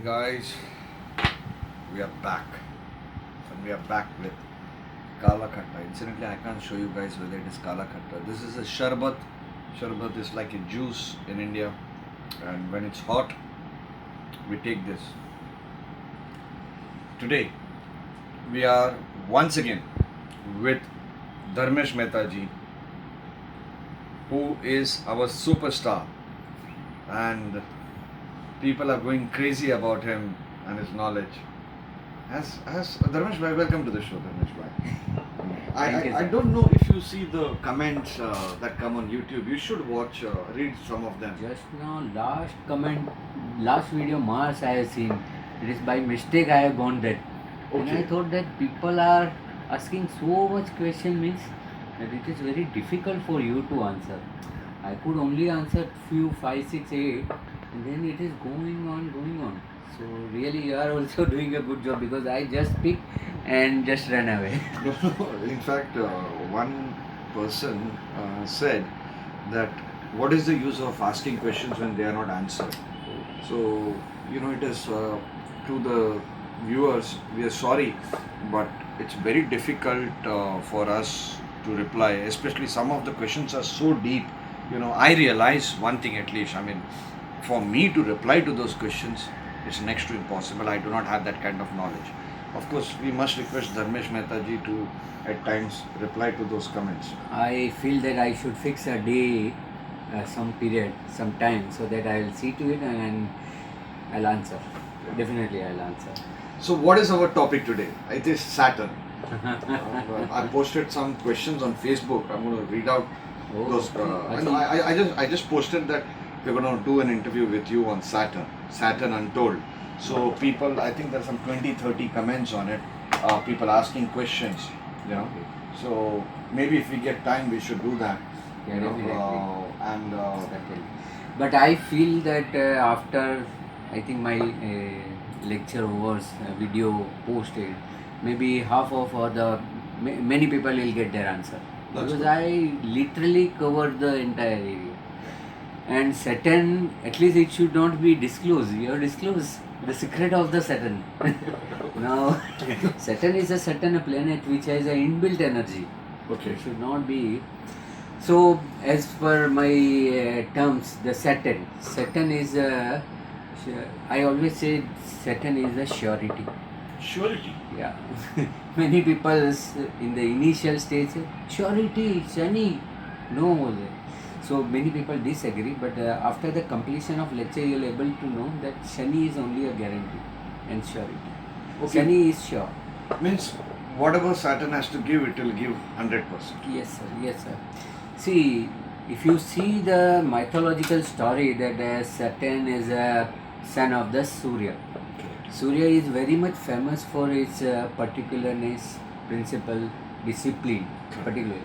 Guys, we are back and we are back with Kala-Khatta. Incidentally, I can't show you guys whether it is Kala-Khatta. This is a sharbat. Sharbat is like a juice in India, and when it's hot, we take this. Today, we are once again with Dharmesh Mehta ji, who is our superstar, and people are going crazy about him and his knowledge. As Dharmesh bhai, welcome to the show, Dharmesh bhai. I don't know if you see the comments that come on YouTube. You should watch, read some of them. Just now, last video Mars I have seen. It is by mistake I have gone there. And I thought that people are asking so much question means that it is very difficult for you to answer. I could only answer few 5, 6, 8 and then it is going on. So really you are also doing a good job because I just pick and just ran away. In fact, one person said that what is the use of asking questions when they are not answered? So, it is to the viewers, we are sorry, but it's very difficult for us to reply, especially some of the questions are so deep. I realize one thing at least, for me to reply to those questions, it's next to impossible. I do not have that kind of knowledge. Of course, we must request Dharmesh Mehta ji to at times reply to those comments. I feel that I should fix a day, some period, some time, so that I will see to it and I'll answer. Definitely I'll answer. So, what is our topic today? It is Saturn. I posted some questions on Facebook. I'm going to read out those. I just posted that we're going to do an interview with you on Saturn Untold. So people, I think there's some 20-30 comments on it. People asking questions, So maybe if we get time, we should do that. Yeah, definitely. But I feel that after I think my lecture was video posted, maybe half of or the many people will get their answer. That's because good. I literally covered the entire area. And Saturn, at least it should not be disclosed. You have disclosed the secret of the Saturn. Now, Saturn is a certain planet which has an inbuilt energy. Okay. It should not be. So, as per my terms, the Saturn is a. I always say Saturn is a surety. Surety. Yeah. Many people in the initial stage say, surety, Shani. No. So many people disagree, but after the completion of lecture, you will able to know that Shani is only a guarantee and surety. Okay. Shani is sure. Means whatever Saturn has to give, it will give 100%. Yes sir. See, if you see the mythological story that Saturn is a son of the Surya. Surya is very much famous for its particularness, principle, discipline, particularly.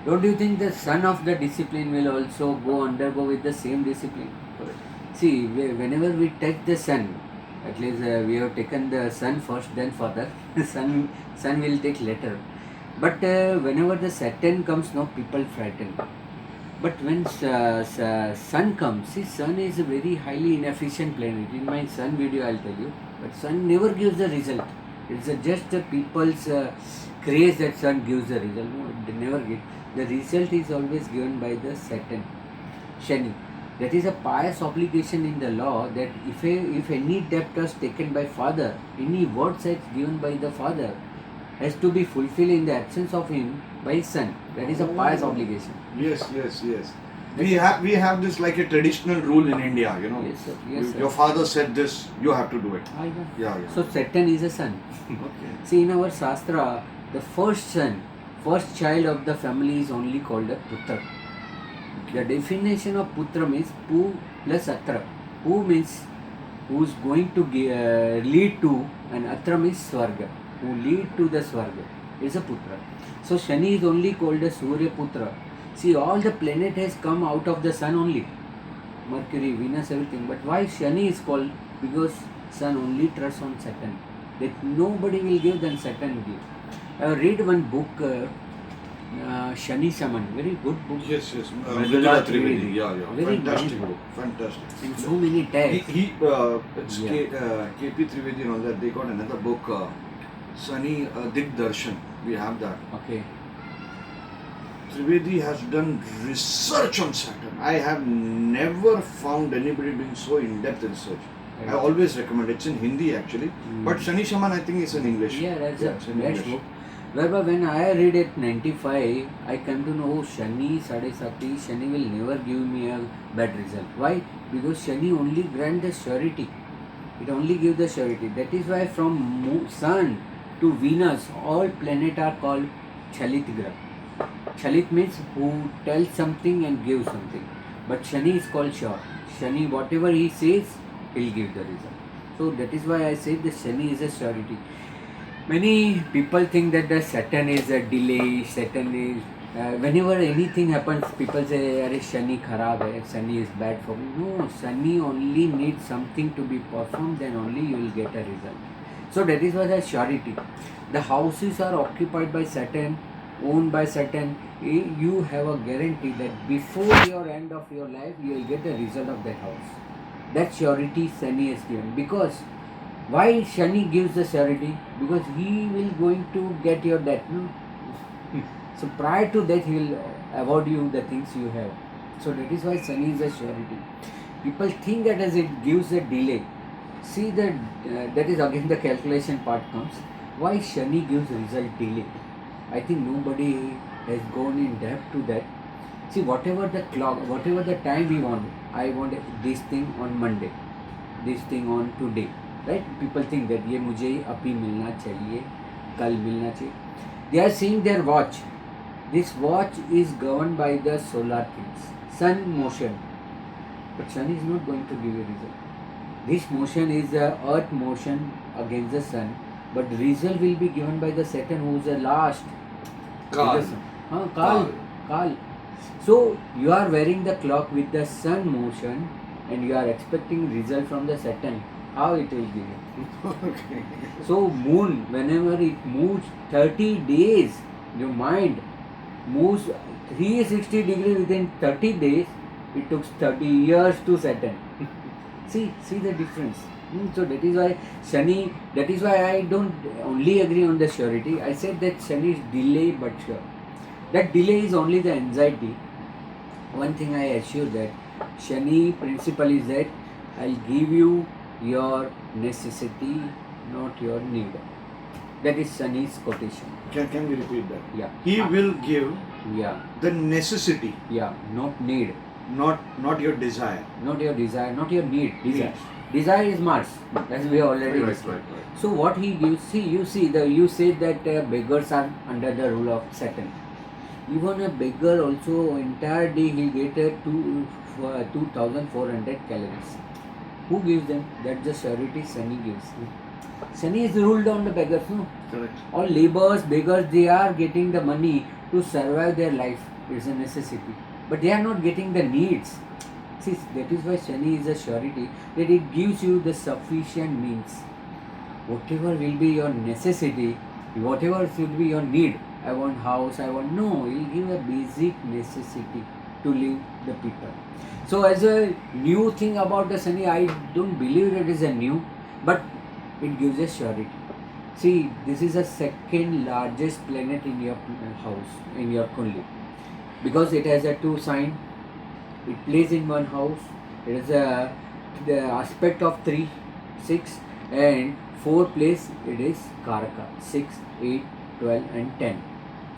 Don't you think the son of the discipline will also undergo with the same discipline? Correct. See, whenever we take the sun, at least we have taken the sun first, then father. sun will take later. But whenever the Saturn comes, now people frighten. But when sun comes, see, sun is a very highly inefficient planet. In my sun video, I'll tell you. But sun never gives the result. It's just the people's craze that sun gives the result. No, they never get. The result is always given by the Saturn, Shani. That is a pious obligation in the law that if any debt was taken by father, any words that's given by the father has to be fulfilled in the absence of him by his son. That is a pious obligation. Yes. We have this like a traditional rule in India, Yes, sir. Yes, sir. Your father said this, you have to do it. I know. Yeah. So Saturn is a son. Okay. See, in our Shastra, the first child of the family is only called a Putra. The definition of Putra means Pu plus Atra. Pu means who is going to lead to, and Atra means Swarga, who lead to the Swarga, is a Putra. So Shani is only called a Surya Putra. See, all the planet has come out of the sun only. Mercury, Venus, everything. But why Shani is called? Because sun only trusts on Saturn. That nobody will give, then Saturn will give. I read one book Shani Saman, very good book. Yes, yes. Mridula Mridula Trivedi. Trivedi. Yeah, yeah. Very Fantastic nice book. Fantastic. And so many tags. It's Yeah. KP Trivedi and all that. They got another book, Sunny Digdarshan. We have that. Okay. Trivedi has done research on Saturn. I have never found anybody doing so in-depth research. I Right. always recommend. It's in Hindi actually, but Shani Shaman I think is in English. Yeah, that's it's a in best English. book. Whereby when I read it 95, I came to know Shani Sadesati, Shani will never give me a bad result. Why? Because Shani only grant the surety. It only gives the surety. That is why from Sun to Venus, all planets are called Chalit Grah. Chalit means who tells something and gives something. But Shani is called sure. Shani, whatever he says, he'll give the result. So that is why I say the Shani is a surety. Many people think that the Saturn is a delay, Saturn is whenever anything happens, people say, "Arey Shani kharab hai, Shani is bad for me." No, Shani only needs something to be performed, then only you will get a result. So that is why the surety. The houses are occupied by Saturn, owned by Saturn. You have a guarantee that before your end of your life, you will get the result of that house. That surety Shani is given. Because why Shani gives the surety? Because he will going to get your debt. No? So prior to that, he will award you the things you have. So that is why Shani is a surety. People think that as it gives a delay. See that that is again the calculation part comes. Why Shani gives result delay? I think nobody has gone in depth to that. See, whatever the clock, whatever the time we want, I want this thing on Monday, this thing on today, right? People think that ये मुझे अभी मिलना चाहिए, कल मिलना चाहिए. They are seeing their watch. This watch is governed by the solar things, sun motion. But sun is not going to give you result. This motion is the earth motion against the sun, but result will be given by the Saturn, who is the last. Kal. Kal. So you are wearing the clock with the sun motion and you are expecting result from the Saturn. How it will give you? Okay. So moon, whenever it moves 30 days, your mind moves 360 degrees within 30 days, it took 30 years to Saturn. see the difference. So that is why Shani, that is why I don't only agree on the surety. I said that Shani is delay but sure. That delay is only the anxiety. One thing I assure that Shani principle is that I'll give you your necessity, not your need. That is Shani's quotation. Can we repeat that? Yeah. He will give Yeah. the necessity, Yeah. Not need. not your desire. Not your desire, not your need. Desire. Needs. Desire is Mars, as we already Right, discussed. right. So what he gives, you said that beggars are under the rule of Saturn. Even a beggar also entire day he'll get 2,400 calories. Who gives them? That's the surety Shani gives. Shani is ruled on the beggars, no? Correct. All laborers, beggars, they are getting the money to survive their life. It's a necessity. But they are not getting the needs. See, that is why Shani is a surety, that it gives you the sufficient means. Whatever will be your necessity, whatever should be your need. I want house, I want, no, it will give a basic necessity to live the people. So as a new thing about the Shani, I don't believe it is a new, but it gives a surety. See, this is the second largest planet in your house, in your Kundli. Because it has a 2 sign, it plays in one house, it is the aspect of 3, 6 and 4 place, it is Karaka, 6, 8, 12 and 10.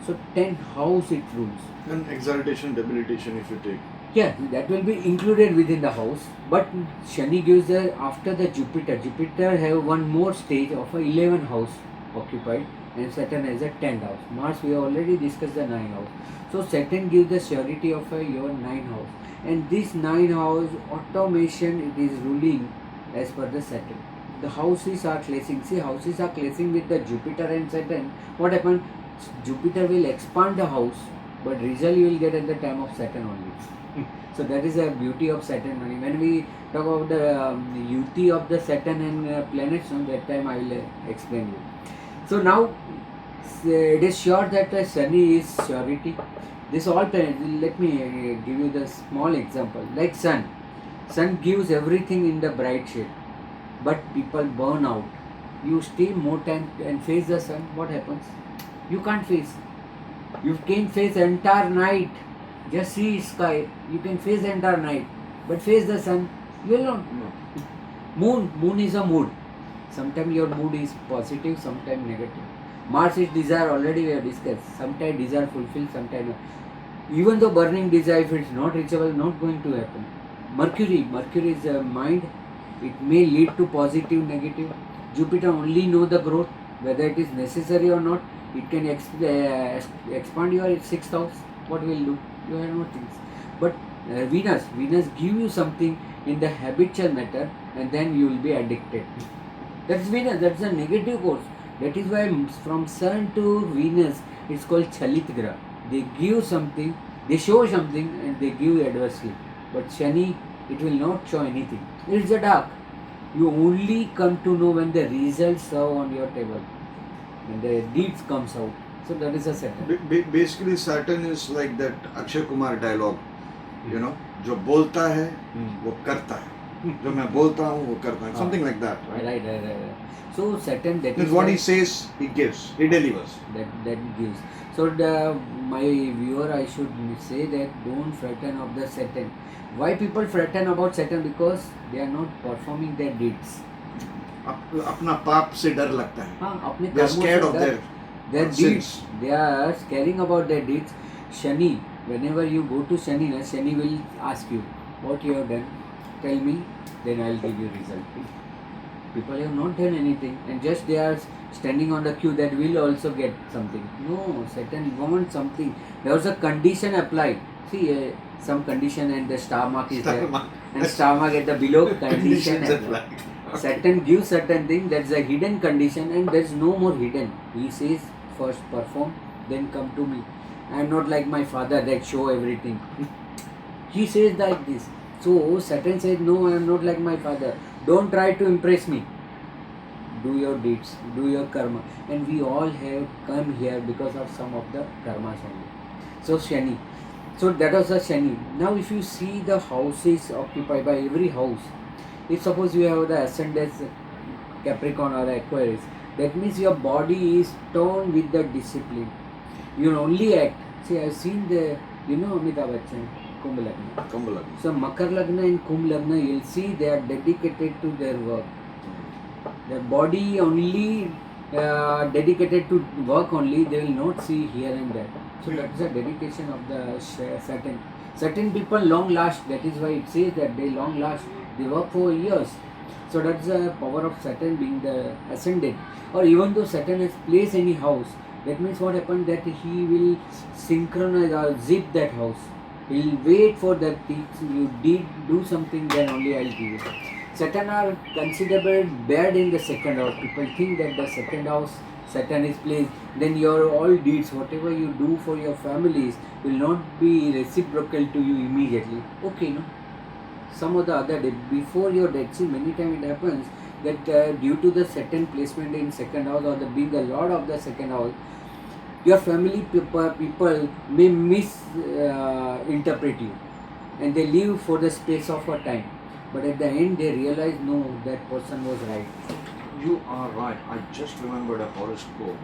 So 10 house it rules. And exaltation, debilitation if you take. Yeah, that will be included within the house. But Shani gives after the Jupiter. Jupiter have one more stage of a 11 house occupied and Saturn has a 10th house. Mars we have already discussed the 9 house. So Saturn gives the surety of your 9 house. And this 9 house automation it is ruling as per the Saturn. The houses are clashing. See, houses are clashing with the Jupiter and Saturn. What happened? Jupiter will expand the house, but result you will get at the time of Saturn only. So that is the beauty of Saturn only. When we talk about the UT of the Saturn and planets, on that time I will explain you. So now It is sure that Shani is surety. This all planets. Let me give you the small example. Like sun. Sun gives everything in the bright shade, but people burn out. You stay more time and face the sun. What happens? You can't face. You can face entire night. Just see sky. You can face the entire night, but face the sun. You will not. No. Moon is a mood. Sometimes your mood is positive, sometimes negative. Mars is desire, already we have discussed. Sometimes desire fulfilled, sometimes not. Even though burning desire, if it's not reachable, not going to happen. Mercury is a mind. It may lead to positive, negative. Jupiter only know the growth, whether it is necessary or not. It can expand your sixth house. What will do? You have no things. But Venus give you something in the habitual matter, and then you will be addicted. That's Venus. That's a negative course. That is why from Sun to Venus, it's called Chalit Graha. They give something, they show something, and they give adversely. But Shani, it will not show anything. It's the dark. You only come to know when the results are on your table, when the deeds comes out. So that is a Saturn. Basically, Saturn is like that Akshay Kumar dialogue. You know, जो बोलता है वो करता है, जो मैं बोलता हूँ वो करता है. Something like that, right? Right. So Saturn, that Because is what why he says, he gives, he delivers. that gives. So my viewer, I should say that don't frighten of the Saturn. Why people frighten about Saturn? Because they are not performing their deeds. अपना पाप से डर लगता है. हाँ, अपने They are कर्मों scared से of डर- their sins. deeds. They are caring about their deeds. Shani, whenever you go to Shani, Shani will ask you what you have done. Tell me, then I will give you result. People have not done anything, and just they are standing on the queue that will also get something. No, Saturn wants something. There was a condition applied. See, some condition and the star mark is Star there, mark. and star mark at the below condition. Conditions applied. apply. Saturn gives certain thing. That's a hidden condition, and there's no more hidden. He says first perform, then come to me. I am not like my father that show everything. He says like this. So Saturn says, no, I am not like my father. Don't try to impress me. Do your deeds, do your karma. And we all have come here because of some of the karmas only. So Shani. So that was a Shani. Now if you see the houses occupied by every house, if suppose you have the ascendant Capricorn or Aquarius, that means your body is torn with the discipline. You only act. See, I've seen the, Amitabh Bachchan, Kumbh Lagna. Kumbh. So Makar Lagna and Kumbh Lagna, you'll see they are dedicated to their work. Their body only dedicated to work only, they will not see here and there. So that is a dedication of the Saturn. Certain people long last, that is why it says that they long last, they work for years. So that's the power of Saturn being the ascendant. Or even though Saturn has placed any house, that means what happened that he will synchronize or zip that house. He will wait for that thing. You did do something, then only I'll give you. Saturn are considered bad in the second house. People think that the second house Saturn is placed, then your all deeds, whatever you do for your families, will not be reciprocal to you immediately. Okay, no? Some of the other day, before your death, see many times it happens that due to the Saturn placement in second house or the being a lord of the second house, your family people may misinterpret you and they leave for the space of a time. But at the end they realize, no, that person was right. You are right. I just remembered a horoscope.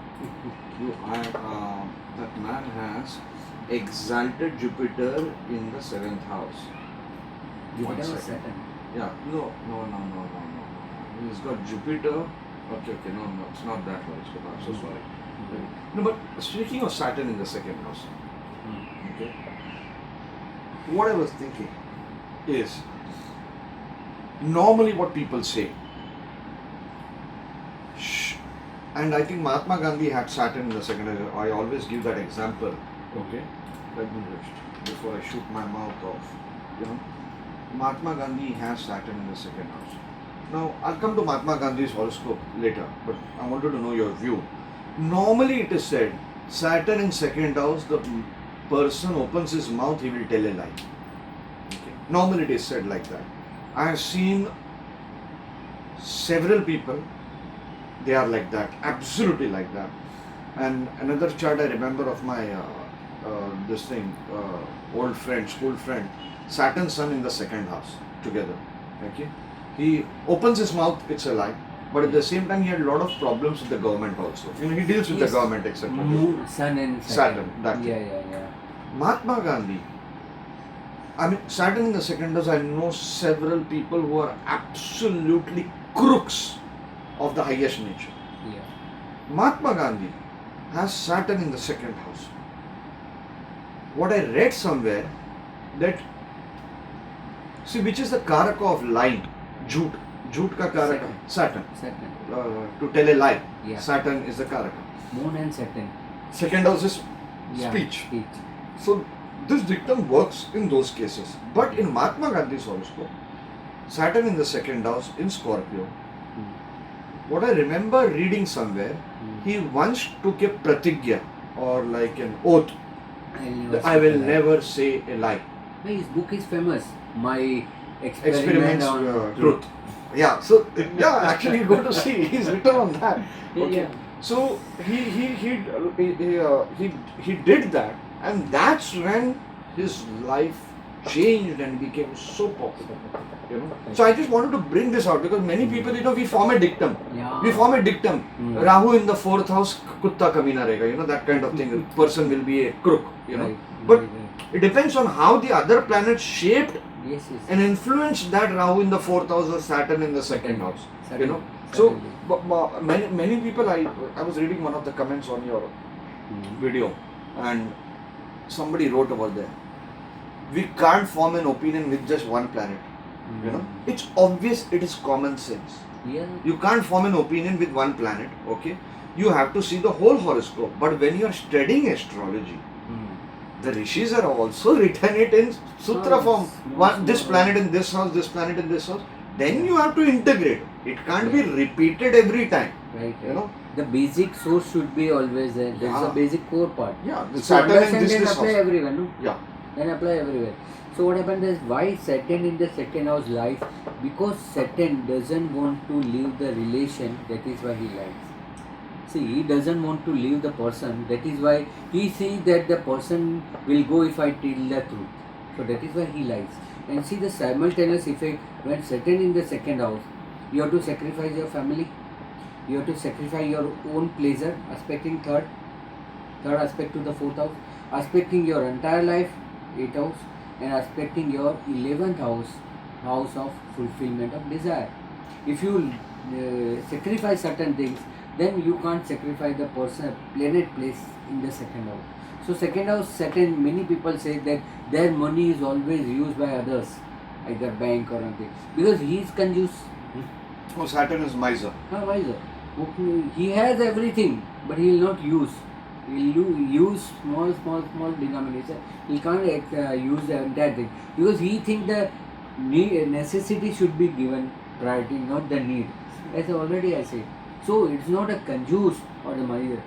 That man has exalted Jupiter in the 7th house. Jupiter One was second. Saturn. Yeah. No. He's got Jupiter. Okay. No. It's not that horoscope. I'm so sorry. No, but speaking of Saturn in the 2nd house. Okay. What I was thinking is, normally what people say, and I think Mahatma Gandhi had Saturn in the 2nd house. I always give that example. Okay. Let me just, before I shoot my mouth off. Mahatma Gandhi has Saturn in the 2nd house. Now, I'll come to Mahatma Gandhi's horoscope later, but I wanted to know your view. Normally it is said, Saturn in 2nd house, the person opens his mouth, he will tell a lie. Okay. Normally it is said like that. I have seen several people, they are like that, absolutely like that. And another chart I remember of my old friend, school friend, Saturn Sun in the second house together. Okay, he opens his mouth, it's a lie, but at the same time he had a lot of problems with the government also. You know, he deals with the government, etc. Sun and Saturn, that yeah. Mahatma Gandhi. I mean, Saturn in the second house. I know several people who are absolutely crooks of the highest nature. Yeah. Mahatma Gandhi has Saturn in the second house. What I read somewhere that, see, which is the karaka of lying? Jhoot ka karaka? Saturn. To tell a lie. Yeah. Saturn is the karaka. Moon and Saturn. Second house is speech. So this dictum works in those cases. But in Mahatma Gandhi's horoscope, Saturn in the second house in Scorpio. What I remember reading somewhere, he once took a pratigya or like an oath. I will never say a lie. His book is famous. My Experiments on Truth. Yeah. So actually you go to see. He's written on that. Okay. Yeah. So he did that, and that's when his life changed and became so popular. You know. So I just wanted to bring this out because many people, you know, we form a dictum. Yeah. We form a dictum. Rahu in the fourth house, kutta kamina rahega. You know, that kind of thing. A person will be a crook. You know. But it depends on how the other planets shaped and influenced that Rahu in the fourth house or Saturn in the second house. You know. So many people. I was reading one of the comments on your video, and somebody wrote over there. We can't form an opinion with just one planet. You know, it's obvious, it is common sense. Yeah. You can't form an opinion with one planet, okay? You have to see the whole horoscope. But when you are studying astrology, the rishis are also written it in sutra form. This planet in this house, this planet in this house. Then you have to integrate. It can't be repeated every time. Right. You know. The basic source should be always there. There's a basic core part. Yeah. The So Saturn in understand this apply house. everywhere, no? Yeah. Then apply everywhere. So what happened is why Saturn in the second house life? Because Saturn doesn't want to leave the relation, that is why he lies. See, he doesn't want to leave the person, that is why he sees that the person will go if I tell the truth. So that is why he lies. And see the simultaneous effect when Saturn in the second house, you have to sacrifice your family, you have to sacrifice your own pleasure, aspecting third aspect to the fourth house, aspecting your entire life, 8th house, and aspecting your 11th house of fulfillment of desire. If you sacrifice certain things, then you can't sacrifice the person, planet place in the second house. So second house Saturn, many people say that their money is always used by others, either bank or anything, because he is conjuice. Oh, Saturn is miser. Miser. He has everything, but he will not use. He will use small denomination. He can't use the entire thing because he thinks the necessity should be given priority, not the need. As already I said. So it's not a conjuice or a miser.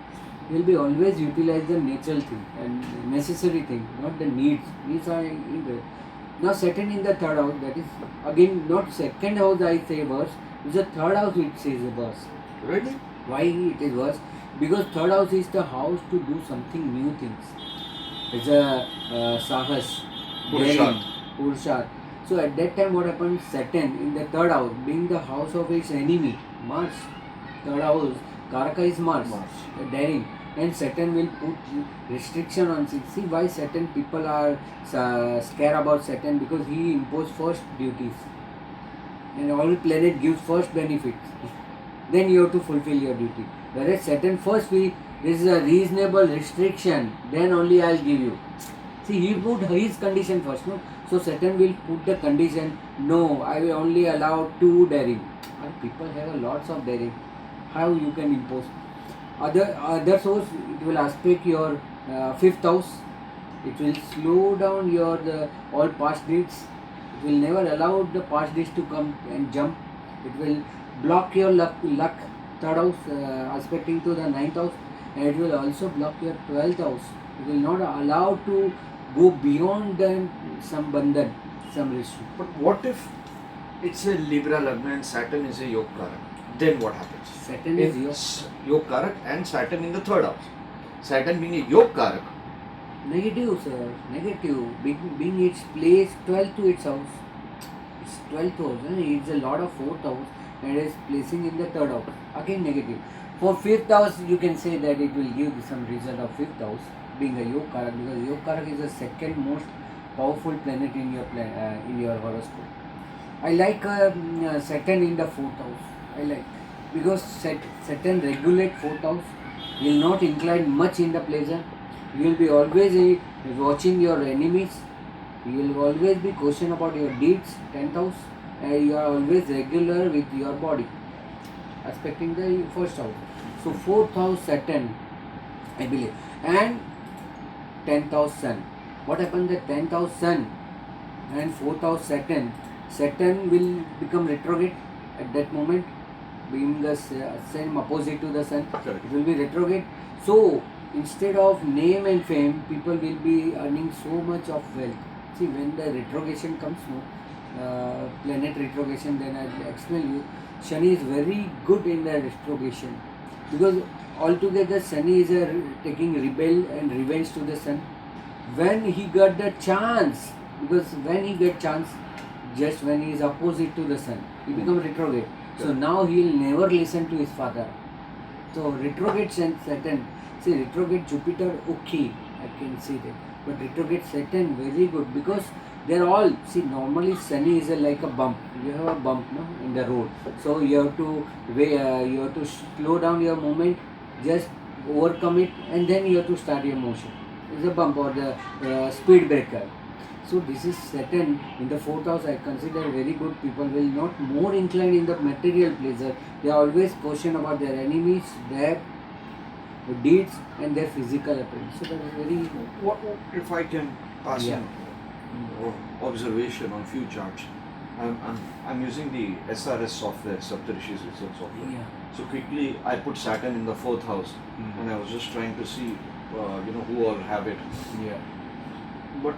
He will be always utilize the natural thing and necessary thing, not the needs. Needs are in the. Now Saturn in the third house, that is again not second house I say worse. It's the third house it says worse. Really? Why it is worse? Because third house is the house to do something new things. It's a sahas, daring, purusharth. So at that time what happened? Saturn in the third house, being the house of its enemy, Mars. Third house, Karaka is Mars, daring. And Saturn will put restriction on it. See why Saturn people are scared about Saturn, because he imposes first duties. And all planet gives first benefits. Then you have to fulfill your duty. Whereas Saturn first this is a reasonable restriction, then only I'll give you. See, he put his condition first, no? So Saturn will put the condition, no, I will only allow 2 daring. And people have a lots of daring. How you can impose? Other source, it will aspect your 5th house. It will slow down your all past deeds. It will never allow the past deeds to come and jump. It will block your luck 3rd house, aspecting to the 9th house, and it will also block your 12th house. It will not allow to go beyond some bandhan, some restriction. But what if it's a Libra Lagna and Saturn is a Yoga Karaka? then what happens? Saturn is Yoga Karak and Saturn in the third house. Saturn being a Yoga Karak. negative, sir. Negative. Being its place 12 to its house. It's 12th house. It's a lot of 4th house and it's placing in the third house. Again negative. For 5th house, you can say that it will give some result of 5th house being a Yoga Karak, because Yoga Karak is the second most powerful planet in your horoscope. I like Saturn in the 4th house. I like, because Saturn regulate 4th house. You will not incline much in the pleasure. You will be always watching your enemies. You will always be question about your deeds. 10th house. You are always regular with your body, aspecting the first house. So 4th house Saturn, I believe, and 10th house Sun. What happened? The 10th house Sun and 4th house Saturn. Saturn will become retrograde at that moment, being the same opposite to the Sun. Correct. It will be retrograde. So instead of name and fame, people will be earning so much of wealth. See, when the retrogression comes, planet retrogression, then I will explain you. Shani is very good in the retrogression, because altogether Shani is taking rebel and revenge to the Sun. When he got the chance, because when he get chance, just when he is opposite to the Sun, he becomes retrograde. So now he will never listen to his father. So retrograde Saturn, see retrograde Jupiter, okay, I can see that. But retrograde Saturn, very good, because they're all, see, normally Sunny is like a bump. You have a bump, no, in the road. So you have to slow down your movement, just overcome it, and then you have to start your motion. It's a bump or the speed breaker. So this is Saturn in the 4th house. I consider very good. People will not more inclined in the material pleasure. They always question about their enemies, their deeds, and their physical appearance. So that is very. What if I can pass Yeah. an observation on few charts? I'm using the SRS software, Saptarishis research software. Yeah. So quickly I put Saturn in the 4th house, and I was just trying to see, who all have it. Yeah. But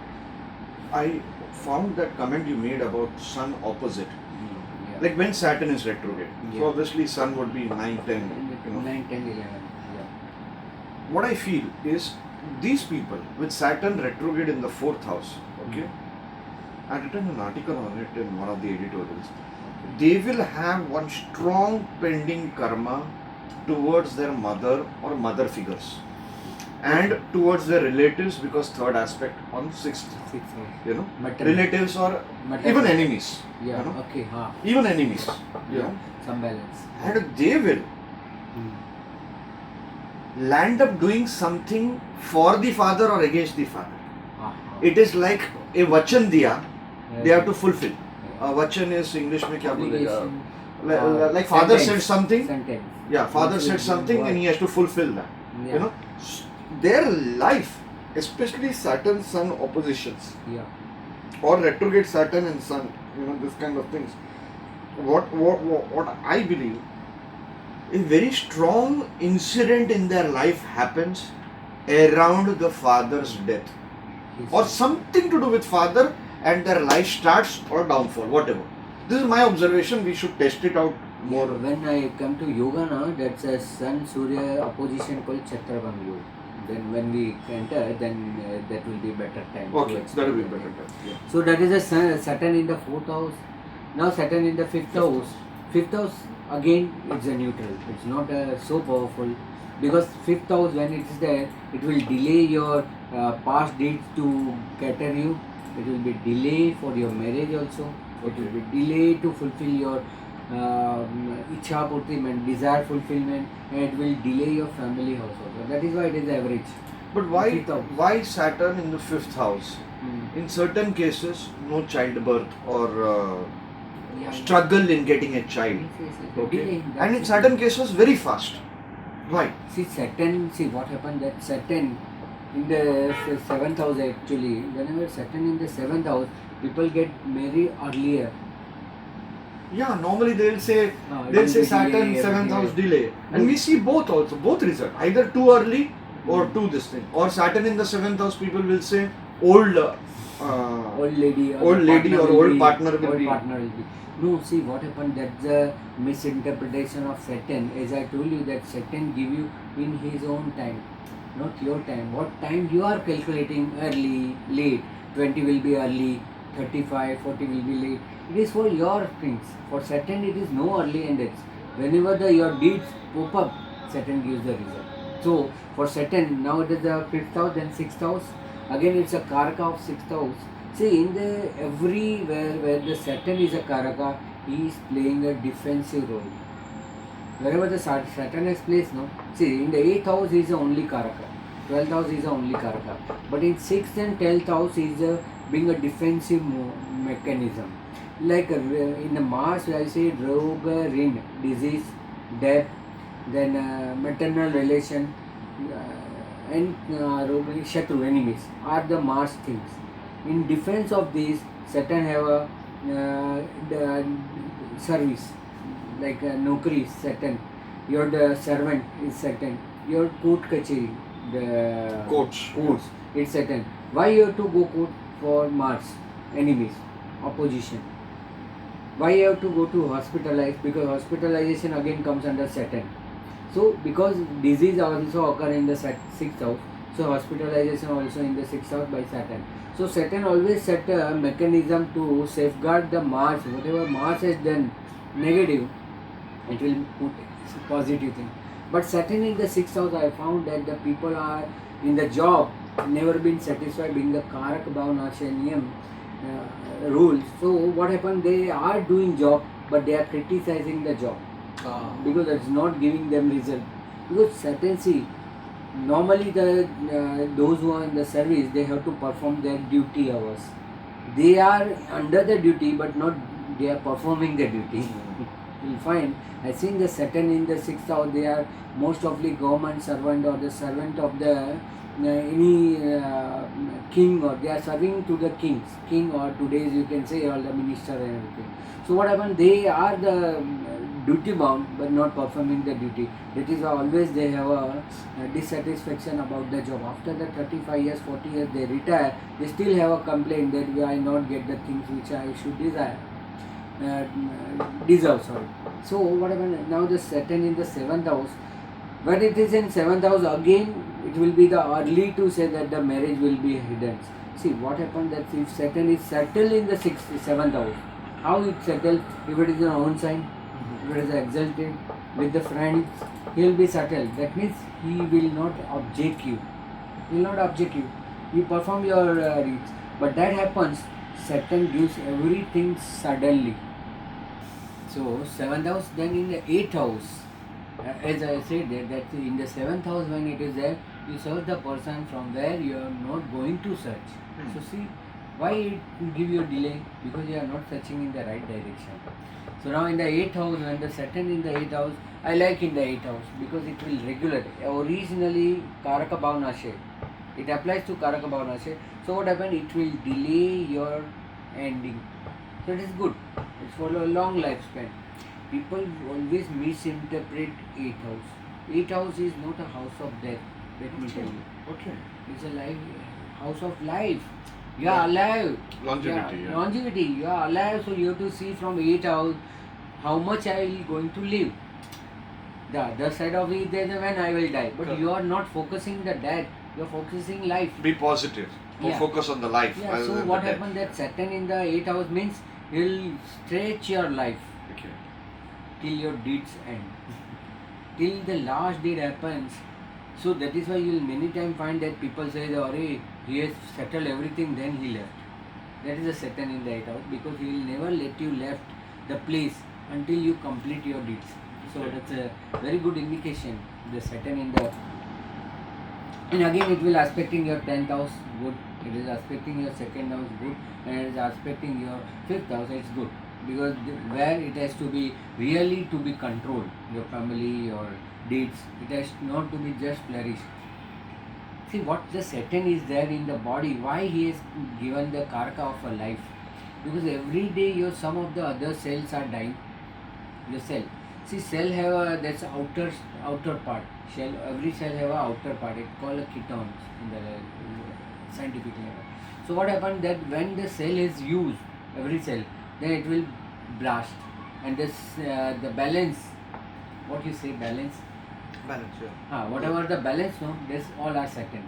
I found that comment you made about Sun opposite. Yeah. Like when Saturn is retrograde. Yeah. So obviously Sun would be 9, 10. 9, 10, 11. Yeah. What I feel is these people with Saturn retrograde in the 4th house, okay? I written an article on it in one of the editorials. They will have one strong pending karma towards their mother or mother figures, and towards their relatives, because third aspect on 6th, 6th house. Maternal. relatives or Maternal. even enemies, Yeah. Okay. even enemies, Some balance. and they will land up doing something for the father or against the father. It is like a vachan diya, they have to fulfill. Vachan is English में क्या बोलेगा? Like father said something. Sentence. Yeah, father said something and he has to fulfill that. Yeah. Their life, especially Saturn Sun oppositions, Yeah. or retrograde Saturn and Sun, this kind of things. What I believe, a very strong incident in their life happens around the father's death, or something to do with father, and their life starts or downfall, whatever. This is my observation. We should test it out more. When I come to yoga now, that's a Sun Surya opposition called Chatravam Yoga. Then when we enter, then that will be better time. Okay, that will be better time. Yeah. So that is a Saturn in the 4th house. Now Saturn in the 5th house. 5th house again, it's a neutral. It's not so powerful, because 5th house, when it is there, it will delay your past deeds to cater you. It will be delay for your marriage also. It will be delay to fulfill your ichha purti, desire fulfillment, and it will delay your family house also. That is why it is average. But why Saturn in the 5th house? In certain cases, no childbirth or struggle in getting a child. Okay. And in certain cases, very fast. Why? See what happened, that Saturn in the 7th house actually, whenever Saturn in the 7th house, people get married earlier. Yeah, normally they'll say Saturn delay, 7th house delay. delay. And we see both also, both result. Either too early or too this thing. Or Saturn in the 7th house, people will say old old lady or old the lady partner or will old be, partner will old be. partner will be. No, see what happened, that's the misinterpretation of Saturn. As I told you that Saturn give you in his own time, not your time. What time you are calculating, early, late, 20 will be early, 35, 40 will be late. It is for your things. For Saturn it is no early and late. Whenever your deeds pop up, Saturn gives the result. So for Saturn, now it is the 5th house, then 6th house. Again it's a Karaka of 6th house. See, in the everywhere where the Saturn is a Karaka, he is playing a defensive role. Wherever the Saturn is placed, no. See, in the 8th house he is the only Karaka. 12th house is the only Karaka. But in 6th and 12th house he is being a defensive mechanism. Like in the Mars, I say Roga, Rin, disease, death, then maternal relation, and Shatru, enemies are the Mars things. In defense of these, Saturn have a the service, like Nokri is Saturn, your the servant is Saturn, your court kacheri, the courts, it's Saturn. Why you have to go court for Mars? Enemies, opposition. Why you have to go to hospitalize? Because hospitalization again comes under Saturn. So because disease also occur in the 6th house, so hospitalization also in the 6th house by Saturn. So Saturn always set a mechanism to safeguard the Mars. Whatever Mars has done negative, it will put positive thing. But Saturn in the 6th house, I found that the people are in the job never been satisfied being the Karak Bhavanashaniyam rules. So what happened? They are doing job, but they are criticizing the job because it's not giving them result. Because Saturn, see, normally the those who are in the service, they have to perform their duty hours. They are under the duty, but not they are performing the duty. You'll find, I seen the Saturn in the 6th house, they are most of the government servant or the servant of the any king, or they are serving to the king, or today's you can say all the minister and everything. So what happened, they are the duty bound but not performing the duty. That is why always they have a dissatisfaction about the job. After the 35 years, 40 years they retire, they still have a complaint that I not get the things which I should deserve. Sorry. So what happened, now the Saturn in the 7th house, when it is in 7th house, again it will be the early to say that the marriage will be hidden. See what happened, that if Saturn is settled in the 7th house, how it settled? If it is an own sign, if it is exalted with the friends, he will be settled. That means he will not object you. He will not object you. You perform your reads. But that happens, Saturn gives everything suddenly. So 7th house, then in the 8th house, as I said that in the 7th house when it is there, you search the person from where you are not going to search. So see, why it give you a delay? Because you are not searching in the right direction. So now in the 8th house, when the Saturn in the 8th house, I like in the 8th house because it will regulate. Originally Karaka Bhavanashe, it applies to Karaka Bhavanashe. So what happens? It will delay your ending. So it is good. It's for a long lifespan. People always misinterpret 8th house. 8th house is not a house of death. Let me tell you. Okay. It's a life, house of life. You are alive. Longevity. Yeah. Longevity. You are alive, so you have to see from 8th house how much I will going to live. The other side of it is when I will die. But you are not focusing the death. You are focusing life. Be positive. Yeah. Focus on the life. Yeah. So what happened, that Saturn in the 8th house means he will stretch your life. Okay. Till your deeds end. Till the last deed happens. So that is why you will many times find that people say, oh, he has settled everything, then he left. That is a Saturn in the 8th house, because he will never let you left the place until you complete your deeds. So that's a very good indication, the Saturn in the... And again it will aspecting your 10th house, good. It is aspecting your 2nd house, good. And it is aspecting your 5th house, it's good. Because where it has to be really to be controlled, your family, your deeds, it has not to be just flourished. See what the Saturn is there in the body, why he has given the karka of a life. Because every day your some of the other cells are dying. Your cell. See, cell have a, that's outer part. Every cell have a outer part. It's called a ketones in the scientific level. So what happened that when the cell is used, every cell, then it will blast, and this the balance, what you say balance, Balance, yeah. whatever the balance, no, this all are Saturn.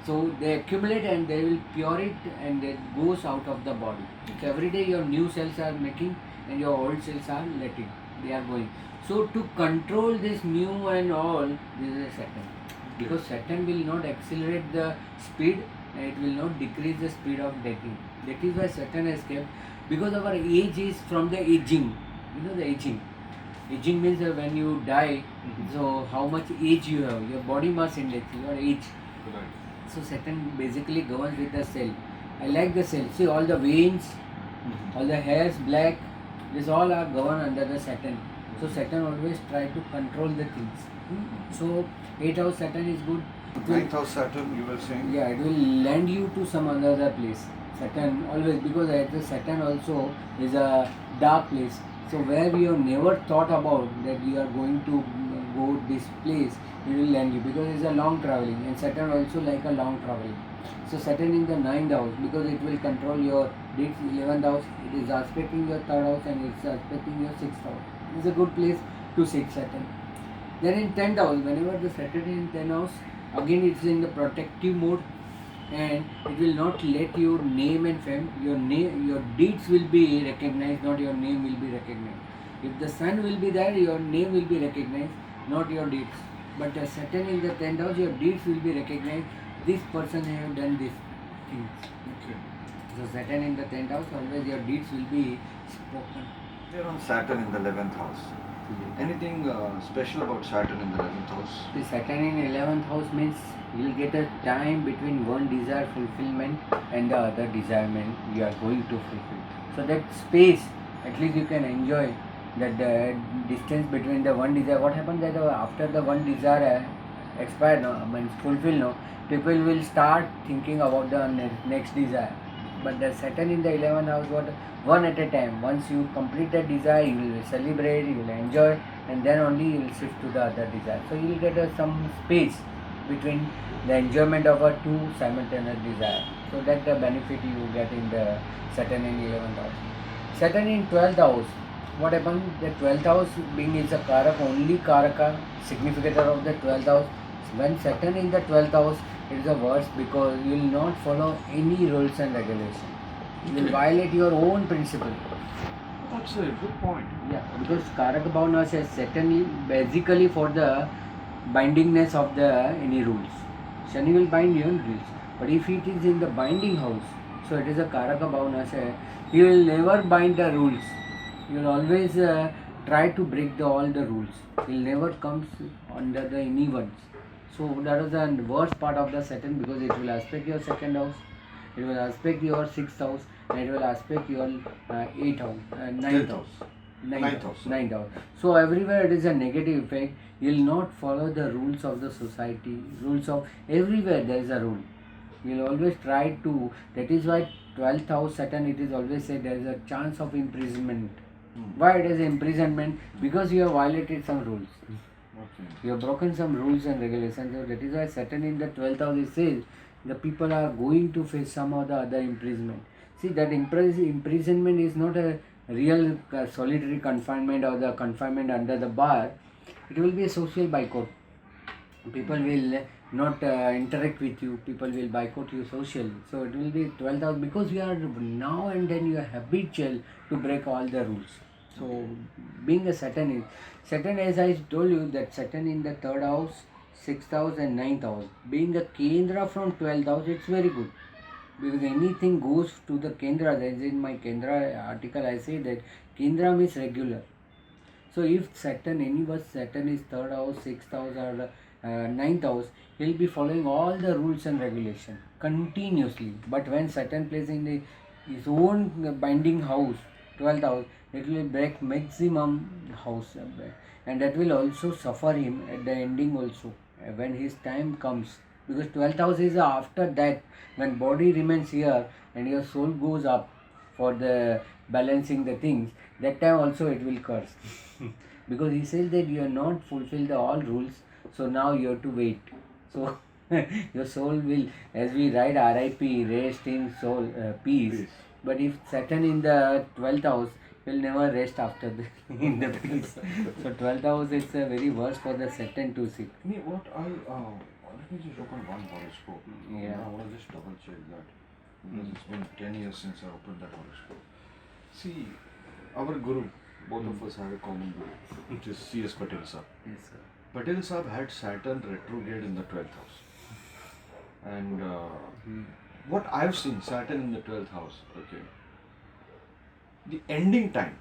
So they accumulate and they will pure it and it goes out of the body. So every day your new cells are making and your old cells are letting, they are going. So to control this new and all, this is a Saturn. Because Saturn will not accelerate the speed and it will not decrease the speed of decay. That is why Saturn has kept, because our age is from the aging. You know the aging. Aging means when you die, so how much age you have, your body mass index, your age. Right. So Saturn basically governs with the cell. I like the cell. See all the veins, all the hairs, black, these all are governed under the Saturn. So Saturn always try to control the things. So 8th house Saturn is good. It will- 9th house Saturn, you were saying? yeah, it will land you to some another place. Saturn always, because at the Saturn also is a dark place. So where you have never thought about that you are going to go this place, it will land you, because it's a long traveling, and Saturn also like a long traveling. So Saturn in the 9th house, because it will control your dates. 11th house, it is aspecting your 3rd house and it's aspecting your 6th house. It's a good place to sit Saturn. Then in 10th house, whenever the Saturn is in 10th house, again it's in the protective mode, and it will not let your name and fame, your deeds will be recognized, not your name will be recognized. If the sun will be there, your name will be recognized, not your deeds. But the Saturn in the 10th house, your deeds will be recognized. This person have done this things. Okay. So Saturn in the 10th house, always your deeds will be spoken. They're on Saturn in the 11th house. Anything special about Saturn in the 11th house? The Saturn in 11th house means you will get a time between one desire fulfillment and the other desirement you are going to fulfill. So that space, at least you can enjoy that the distance between the one desire. What happens that after the one desire expire, no, means fulfill, no, people will start thinking about the next desire. But the Saturn in the 11th house, what, one at a time. Once you complete that desire, you will celebrate, you will enjoy, and then only you will shift to the other desire. So you will get some space between the enjoyment of a two simultaneous desire. So that the benefit you get in the Saturn in 11th house. Saturn in 12th house, what happens? The 12th house being is a Karaka, only Karaka, significator of the 12th house. When Saturn in the 12th house, it is a worse, because you will not follow any rules and regulations. You will violate your own principle. That's a good point. Yeah, because Karaka Bhavana says Saturn basically for the bindingness of the any rules. Shani will bind your rules. But if it is in the binding house, so it is a Karaka Bhavana say, you will never bind the rules. You will always try to break all the rules. You will never come under the any ones. So that is the worst part of the Saturn, because it will aspect your 2nd house, it will aspect your 6th house, and it will aspect your 8th house, 9th house. Ninth house. So everywhere it is a negative effect. You will not follow the rules of the society, rules of everywhere there is a rule. You will always try to, that is why 12th house Saturn, it is always said there is a chance of imprisonment. Why it is imprisonment? Because you have violated some rules. Okay. You have broken some rules and regulations. So that is why Saturn in the 12th house, it says the people are going to face some or the other imprisonment. See, that imprisonment is not a real solitary confinement or the confinement under the bar. It will be a social boycott. People will not interact with you. People will boycott you socially. So it will be 12th house, because you are now and then you are habitual to break all the rules. So being a Saturn, as I told you, that Saturn in the 3rd house, 6th house and 9th house, being a Kendra from 12th house, it's very good. Because anything goes to the Kendra. As in my Kendra article, I say that Kendra means regular. So if Saturn, Saturn is 3rd house, 6th house or 9th house, he will be following all the rules and regulations continuously. But when Saturn plays in his own binding house, 12th house, it will break maximum house, and that will also suffer him at the ending also, when his time comes. Because 12th house is after that, when body remains here and your soul goes up for the balancing the things, that time also it will curse. Because he says that you have not fulfilled all rules, so now you have to wait. So Your soul will, as we write RIP, rest in soul, peace. Peace. But if Saturn in the 12th house, will never rest after the in the peace. So 12th house is very worse for the Saturn to sit. What I let me just open one horoscope. Yeah. I want to just double check that because it's been 10 years since I opened that horoscope. See, our guru, both of us have a common guru, which is C.S. Patel Sahib. Yes, sir. Patel Sahib had Saturn retrograde in the 12th house. And what I've seen, Saturn in the 12th house, okay, the ending time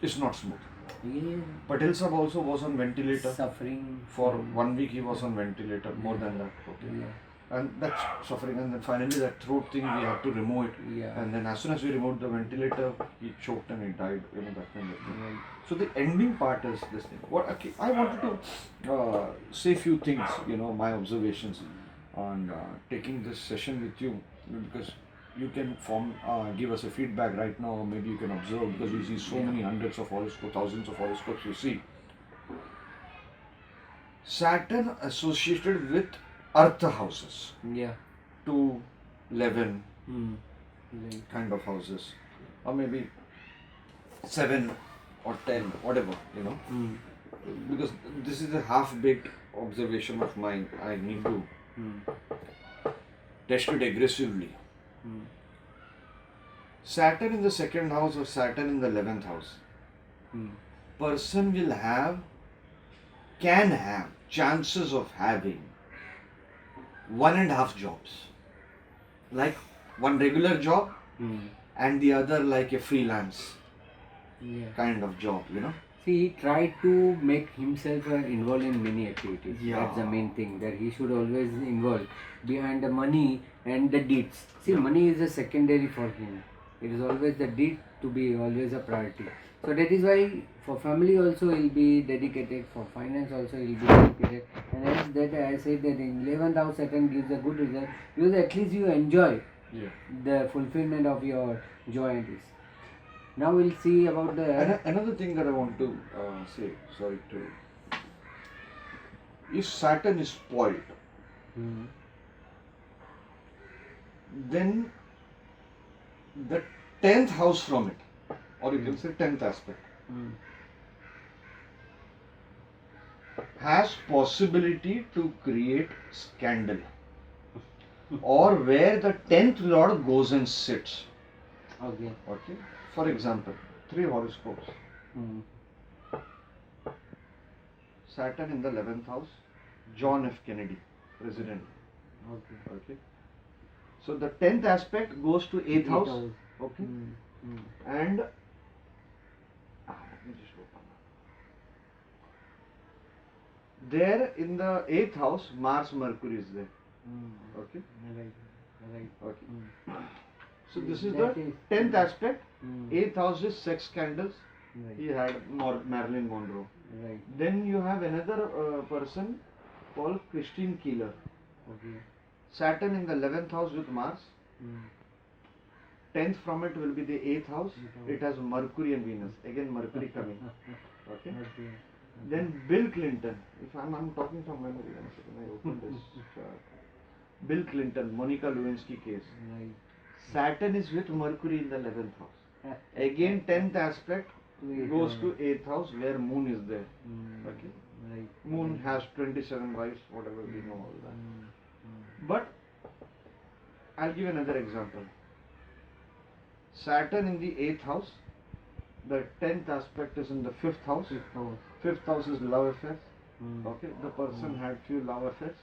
is not smooth. Yeah. Patel Sahib also was on ventilator. Suffering For 1 week he was on ventilator, more than that, okay. Yeah. And that's suffering, and then finally that throat thing we have to remove it. Yeah. And then as soon as we removed the ventilator, he choked and he died, that kind of thing. Right. So the ending part is this thing. Okay, I wanted to say few things, my observations on taking this session with you, because you can give us a feedback right now, or maybe you can observe, because we see so many hundreds of horoscopes, thousands of horoscopes you see. Saturn associated with earth houses, Yeah. 2, 11 Right. kind of houses, or maybe 7 or 10, whatever, because this is a half-baked observation of mine. I need to test it aggressively. Saturn in the 2nd house or Saturn in the 11th house, person will can have chances of having 1.5 jobs, like one regular job and the other like a freelance Yeah. kind of job, See, he tried to make himself involved in many activities. Yeah. That's the main thing, that he should always involve behind the money and the deeds. See, money is a secondary for him. It is always the deed to be always a priority. So that is why for family also he'll be dedicated, for finance also he'll be dedicated. And as that I said that in 11th house Saturn gives a good result, because at least you enjoy the fulfillment of your joy and peace. Now we'll see about the Another thing that I want to say, sorry to, if Saturn is spoiled, then the 10th house from it, or you can say 10th aspect, has possibility to create scandal, or where the 10th lord goes and sits. Okay. Okay. For example, 3 horoscopes. Saturn in the 11th house, John F. Kennedy, president. Okay. So the 10th aspect goes to 8th house. Okay. And let me just open that. There in the 8th house, Mars, Mercury is there. Okay. Right. Okay. So this is That the is- 10th aspect. 8th house is sex scandals. Right. He had Marilyn Monroe. Right. Then you have another person called Christine Keeler. Okay. Saturn in the 11th house with Mars. 10th from it will be the 8th house. It has Mercury and Venus. Again Mercury coming. Okay. Then Bill Clinton. If I'm talking from memory, one second, I open this chart. Bill Clinton, Monica Lewinsky case. Right. Saturn is with Mercury in the 11th house. Again 10th aspect goes to 8th house where Moon is there. Okay. Right. Moon has 27 wives, whatever we know all that. But I'll give another example. Saturn in the 8th house, the 10th aspect is in the 5th house. 5th house is love affairs. Okay, the person had few love affairs.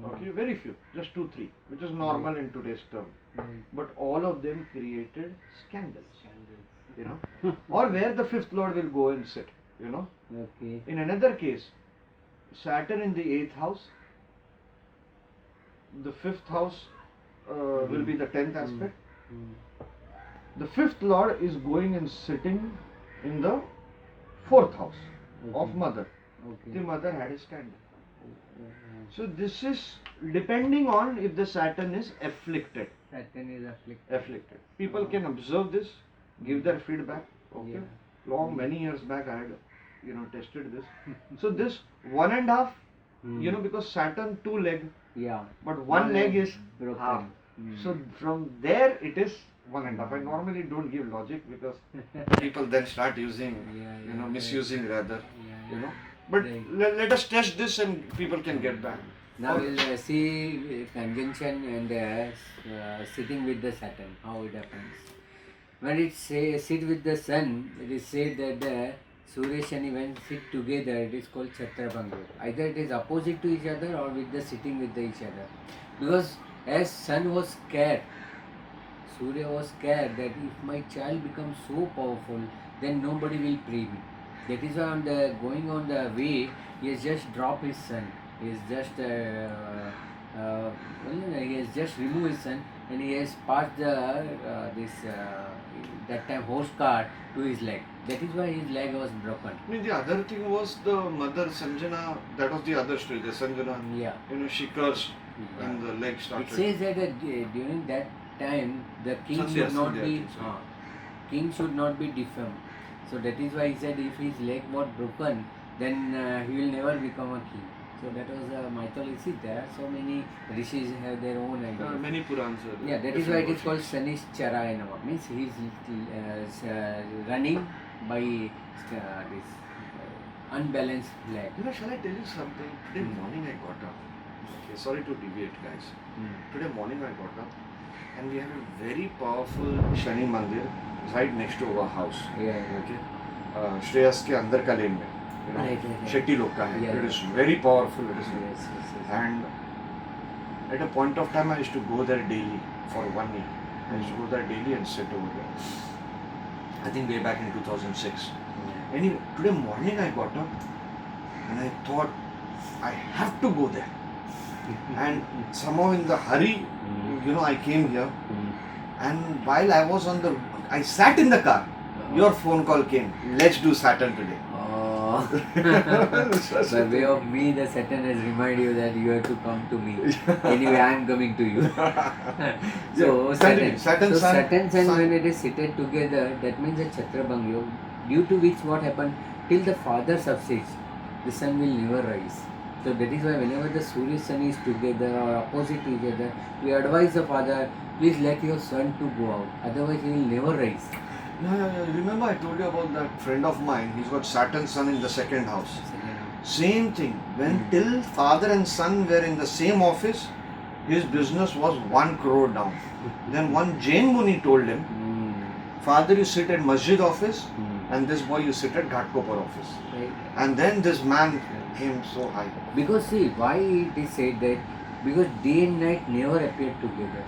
Okay, very few, just 2, 3, which is normal in today's term. But all of them created scandals. Or where the 5th lord will go and sit. Okay. In another case, Saturn in the 8th house, the 5th house will be the 10th aspect. The 5th lord is going and sitting in the 4th house of mother. The mother had a scandal. So this is depending on if the Saturn is afflicted. Saturn is afflicted. People can observe this, give their feedback. Okay. Yeah. Many years back I had tested this. So this 1.5, because Saturn 2 leg, Yeah. but one leg is broken. half. So from there it is 1.5. I normally don't give logic because people then start using, misusing rather, But Right. let us test this and people can get back. Now we'll see conjunction and sitting with the Saturn, how it happens. When it sit with the sun, it is said that the Surya Shani when sit together, it is called Chhatrabhanga. Either it is opposite to each other or with the sitting with each other. Because as sun was scared, Surya was scared that if my child becomes so powerful, then nobody will pray me. That is why on the going on the way, he has just dropped his son. He has just he has just removed his son and he has passed the that time horse cart to his leg. That is why his leg was broken. I mean, the other thing was the mother Sanjana, that was the other story. The Sanjana, Yeah. She cursed and the leg started. It says that during that time the king Sandhya, should not Sandhya, be I think so. king should not be defamed. So that is why he said if his leg was broken, then he will never become a king. So that was a mythology. See, there are so many rishis have their own There are ideas. many Purans. Yeah, that is why it is called Sanish Charayanava. Means he is running by this unbalanced leg. Shall I tell you something? Today morning I got up. Okay, sorry to deviate, guys. Today morning I got up and we have a very powerful Shani Mandir right next to our house. Yeah. Okay. Shreyas ke andar ka lane mein. Right. Shetty log ka hai. Yeah. It is very powerful. It is. Yes. And at a point of time I used to go there daily for 1 year. I used to go there daily and sit over there. I think way back in 2006. Anyway, today morning I got up and I thought I have to go there. And somehow in the hurry, I came here. And while I sat in the car. Your phone call came. Let's do Saturn today. Oh. By way of me, the Saturn has reminded you that you have to come to me. Anyway, I am coming to you. So Saturn Sun, when it is seated together, that means a Chhatrabhanga Yoga, due to which what happened, till the father succeeds, the sun will never rise. So that is why whenever the Surya Sun is together or opposite to each other, we advise the father, please let your son to go out, otherwise he will never rise. Yeah. Remember I told you about that friend of mine, he's got Saturn Sun in the second house. Same thing. When till father and son were in the same office, his business was 1 crore down. Then one Jain Muni told him, father, you sit at Masjid office and this boy you sit at Ghatkopar office. Right. And then this man came so high. Because see, why it is said that? Because day and night never appear together.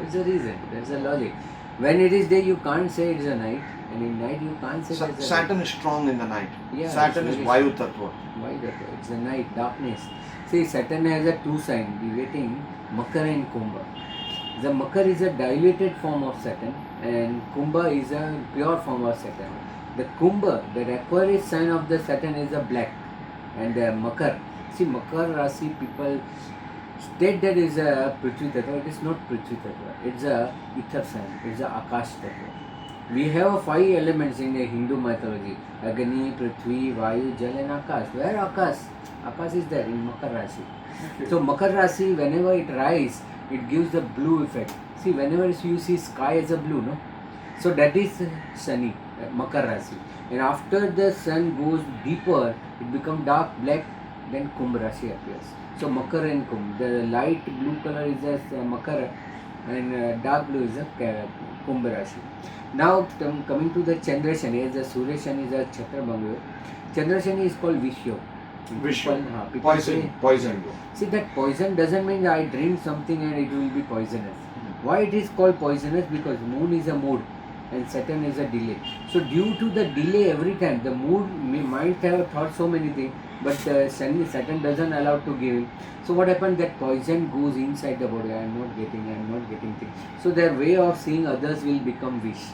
That's the reason. That's the logic. When it is day, you can't say it's a night, and in night you can't say it's a Saturn night. is strong in the night. Yeah, Saturn is Vayu Tattva. Why that? It's a night, darkness. See, Saturn has a two signs, deviating Makar and Kumbha. The Makar is a dilated form of Saturn, and Kumbha is a pure form of Saturn. The Kumbha, the Aquarius sign of the Saturn is a black, and the Makar. See, Makar Rasi people state that is a Prithvi Tattva. It is not Prithvi Tattva. It's a ether sign. It's a Akash Tattva. We have 5 elements in the Hindu mythology: Agni, Prithvi, Vayu, Jal, and Akash. Where Akash? Akash is there in Makar Rasi. Okay. So Makar Rasi, whenever it rises, it gives the blue effect. See, whenever you see sky as a blue, no? So that is Shani, Makar Rasi. And after the sun goes deeper, it becomes dark black, then Kumbh Rasi appears. So Makar and Kumbh, the light blue color is a Makar and dark blue is a Kumbh Rasi. Now coming to the Chandra Shani, as the Surya Shani is a Chhatrabhanga. Chandra Shani is called Vishyo. People say Poison. See, that poison doesn't mean I drink something and it will be poisonous. Why it is called poisonous? Because moon is a mood and Saturn is a delay. So due to the delay every time, the mood might have thought so many things, but Saturn doesn't allow to give him. So what happens? That poison goes inside the body. I am not getting things. So their way of seeing others will become wish.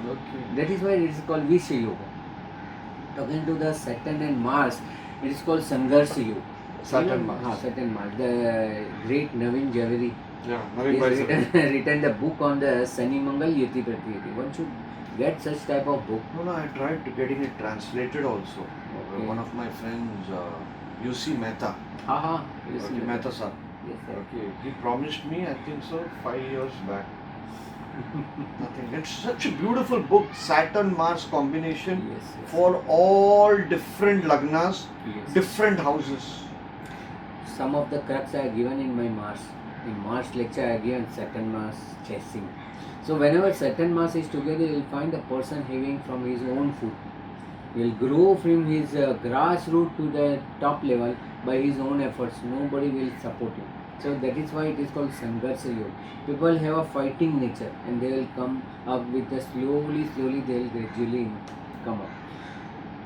Okay. That is why it is called Visha Yoga. Talking to the Saturn and Mars, it is called Sangharsha Yoga. Saturn Mars. Saturn Mars. The great Navin Javeri Yeah, has written the book on the Sani Mangal Yati Pratyati. One should get such type of book. No, I tried getting it translated also. Okay. One of my friends, UC Mehta. You see. Mehta sir. Yes, sir. Okay, he promised me, I think so, 5 years back. Nothing. It's such a beautiful book, Saturn Mars combination Yes, yes. for all different lagnas, Yes. different houses. Some of the crux I have given in my Mars. In Mars lecture, I have given Saturn Mars chasing. So whenever Saturn Mars is together, you will find a person having from his own food. He will grow from his grassroots to the top level by his own efforts. Nobody will support him. So that is why it is called Sangharsha Yoga. People have a fighting nature and they will come up with a slowly they will gradually come up.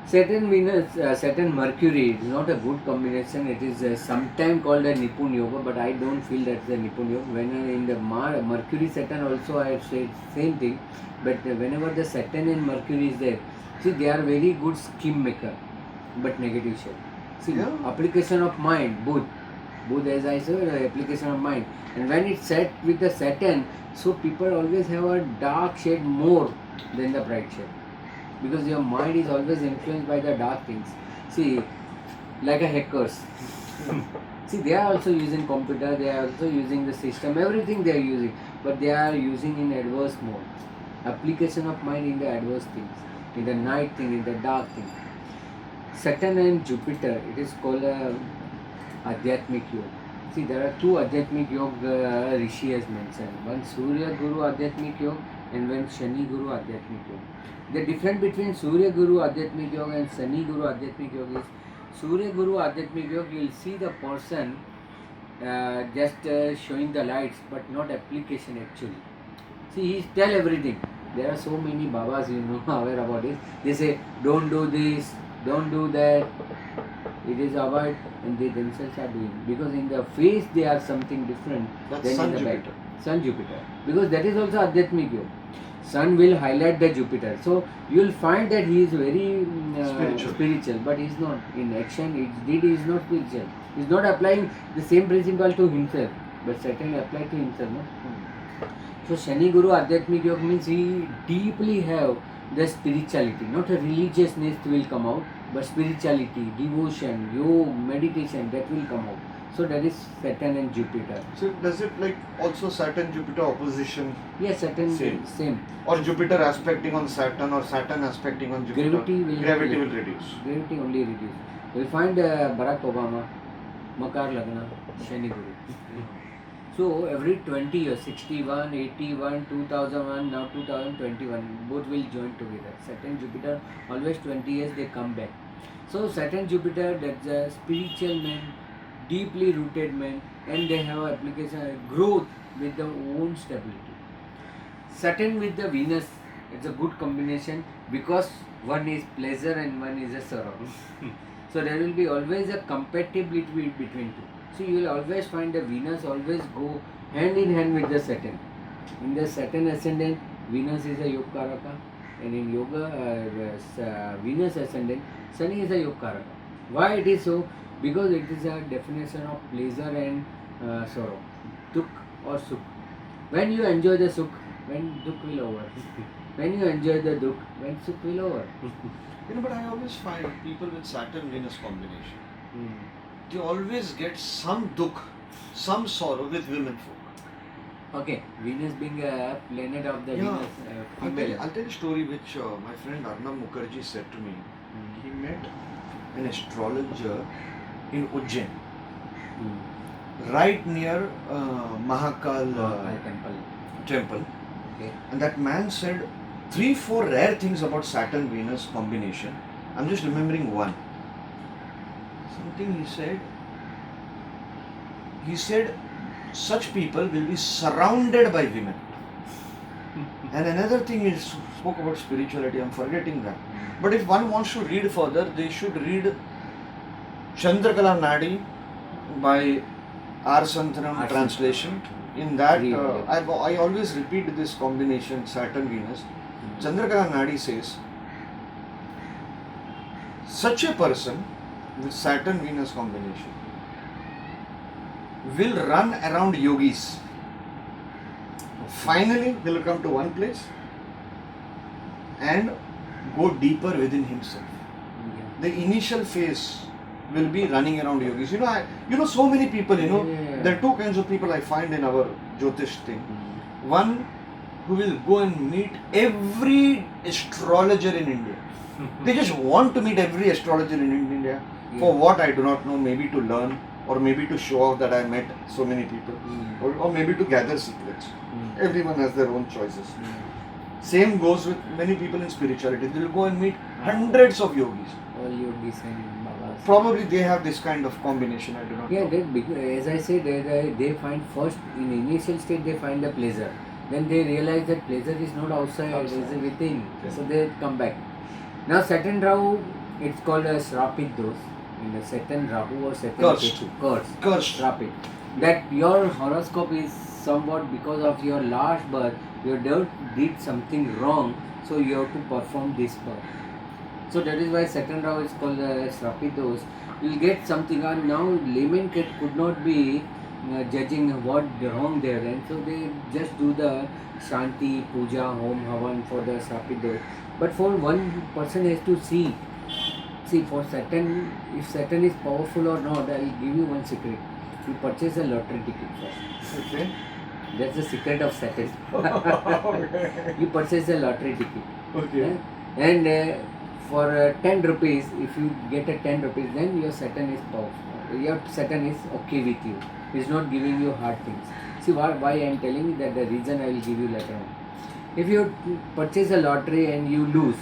Saturn Venus, Saturn Mercury is not a good combination. It is sometimes called a Nipun Yoga, but I don't feel that's a Nipun Yoga. When in the Mercury Saturn also I have said same thing, but whenever the Saturn and Mercury is there, see they are very good scheme maker, but negative shade. See application of mind, both as I said, application of mind, and when it's set with the Saturn, so people always have a dark shade more than the bright shade. Because your mind is always influenced by the dark things. See, like a hackers. See, they are also using computer, they are also using the system, everything they are using, but they are using in adverse mode. Application of mind in the adverse things, in the night thing, in the dark thing. Saturn and Jupiter, it is called a Adhyatmic Yoga. See, there are two Adhyatmic Yoga Rishi has mentioned. One Surya Guru Adhyatmic Yoga and one Shani Guru Adhyatmic Yoga. The difference between Surya Guru Adhyatmic Yoga and Shani Guru Adhyatmic Yoga is Surya Guru Adhyatmic Yoga, you will see the person just showing the lights but not application actually. See, he tell everything. There are so many Babas, aware about it. They say, don't do this, don't do that. It is avoid, and they themselves are doing. Because in the face they are something different That's than in the Jupiter. back. Sun Jupiter. Because that is also Adhyatmic Yoga. Sun will highlight the Jupiter. So you will find that he is very spiritual, but he is not. In action, he is not spiritual. He is not applying the same principle to himself, but Saturn applied to himself. No? So Shani Guru Adhyatmic Yoga means he deeply have the spirituality, not a religiousness will come out, but spirituality, devotion, yoga, meditation, that will come out. So that is Saturn and Jupiter. So does it like also Saturn Jupiter opposition? Yes, Saturn same. Or Jupiter aspecting on Saturn or Saturn aspecting on Jupiter? Gravity will reduce. Gravity only reduce. You will find Barack Obama, Makar Lagna, Shani Guru. So every 20 years, 61, 81, 2001, now 2021, both will join together. Saturn, Jupiter, always 20 years they come back. So Saturn, Jupiter, that's a spiritual man, deeply rooted man, and they have application, growth with their own stability. Saturn with the Venus, it's a good combination because one is pleasure and one is a sorrow. So there will be always a compatibility between two. So you will always find the Venus always go hand in hand with the Saturn. In the Saturn ascendant, Venus is a Yogakaraka, and in Yoga, Venus ascendant, Shani is a Yogakaraka. Why it is so? Because it is a definition of pleasure and sorrow, dukh or sukh. When you enjoy the sukh, when dukh will over. When you enjoy the dukh, when sukh will over. But I always find people with Saturn-Venus combination, they always get some dukh, some sorrow with women folk. Okay, Venus being a planet of the Venus. I'll tell you a story which my friend Arnab Mukherjee said to me. He met an astrologer in Ujjain, right near Mahakal temple. Okay. And that man said 3-4 rare things about Saturn-Venus combination. I'm just remembering one. Something he said such people will be surrounded by women. And another thing he spoke about spirituality, I'm forgetting that. But if one wants to read further, they should read Chandrakala Nadi by R. Santhanam translation. In that, I always repeat this combination Saturn-Venus. Chandrakala Nadi says, such a person with Saturn-Venus combination will run around yogis. Finally, he will come to one place and go deeper within himself. The initial phase will be running around yogis. So many people, Yeah. there are two kinds of people I find in our Jyotish thing. One who will go and meet every astrologer in India. They just want to meet every astrologer in India. For what I do not know, maybe to learn or maybe to show off that I met so many people, or maybe to gather secrets. Everyone has their own choices. Same goes with many people in spirituality. They will go and meet hundreds of yogis. All yogis and babas. Probably they have this kind of combination. I do not Yeah, know. as I said, they find first in initial state they find the pleasure. Then they realize that pleasure is not outside, it is within. Yeah. So they come back. Now Saturn Rahu, it's called a Shrapit dos. In the Saturn Rahu or Saturn Cursed. Ketu. Cursed. Shrapit. That your horoscope is somewhat because of your last birth, you did something wrong, so you have to perform this birth. So that is why Saturn Rahu is called Shrapit dos. You will get something, and now layman could not be judging what wrong there, and so they just do the Shanti, Puja, Hom, Havan for the Shrapit dos. But for one person has to see for Saturn, if Saturn is powerful or not, I will give you one secret. You purchase a lottery ticket first. Okay. That's the secret of Saturn. Okay. You purchase a lottery ticket. Okay. And for 10 rupees, if you get a 10 rupees, then your Saturn is powerful. Your Saturn is okay with you. It's not giving you hard things. See why I am telling you that the reason I will give you later on. If you purchase a lottery and you lose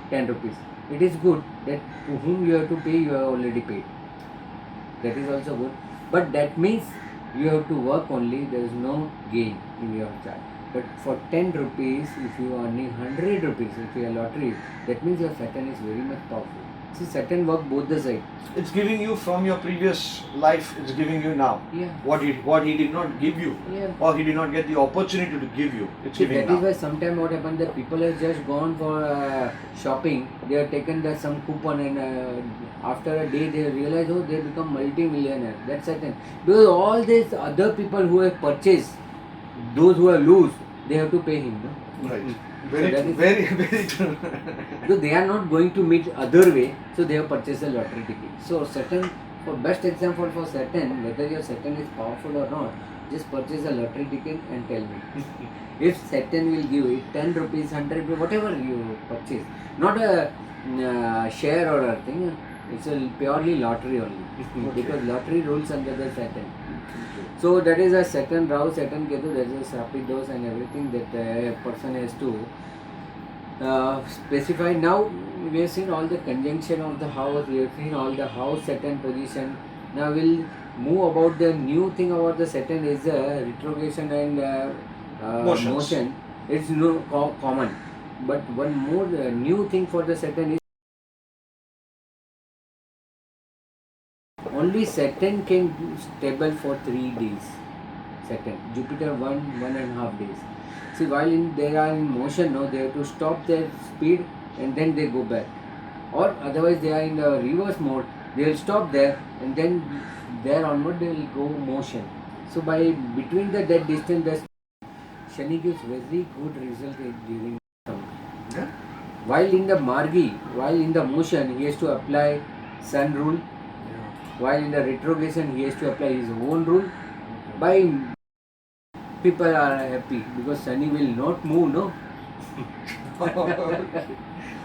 10 rupees, it is good that to whom you have to pay, you have already paid. That is also good. But that means you have to work only, there is no gain in your chart. But for 10 rupees, if you are earning 100 rupees, if you are lottery, that means your Saturn is very much powerful. See, Saturn work both the side. It's giving you from your previous life, it's giving you now. Yeah. What he did not give you, Yeah. or he did not get the opportunity to give you, it's See, giving that now. is why sometimes what happens that people have just gone for shopping, they have taken some coupon and after a day they realize, oh, they become multi-millionaire. That's certain. Because all these other people who have purchased, those who have lose, they have to pay him. No? Right. So Very that true. is- Very true. So they are not going to meet other way, so they have purchased a lottery ticket. So Saturn, for best example for Saturn, whether your Saturn is powerful or not, just purchase a lottery ticket and tell me. If Saturn will give it 10 rupees, 100 rupees, whatever you purchase, not a share or a thing, it's a purely lottery only. Because lottery rules under the Saturn. So that is a Saturn Rahu, Saturn Ketu, that is a Shrapit dos and everything that a person has to specify. Now we have seen all the conjunction of the house, we have seen all the house Saturn position. Now we'll move about the new thing about the Saturn is the retrogression and Motions. motion. It's no common. But one more new thing for the Saturn is only Saturn can be stable for 3 days. Saturn, Jupiter 1.5 days. See, while they are in motion, no, they have to stop their speed and then they go back. Or otherwise they are in the reverse mode, they will stop there and then there onward they will go motion. So by between that distance, the Shani gives very good result during summer. Yeah. While in the Margi, while in the motion, he has to apply sun rule. While in the retrogression, he has to apply his own rule. By people are happy because Shani will not move, no?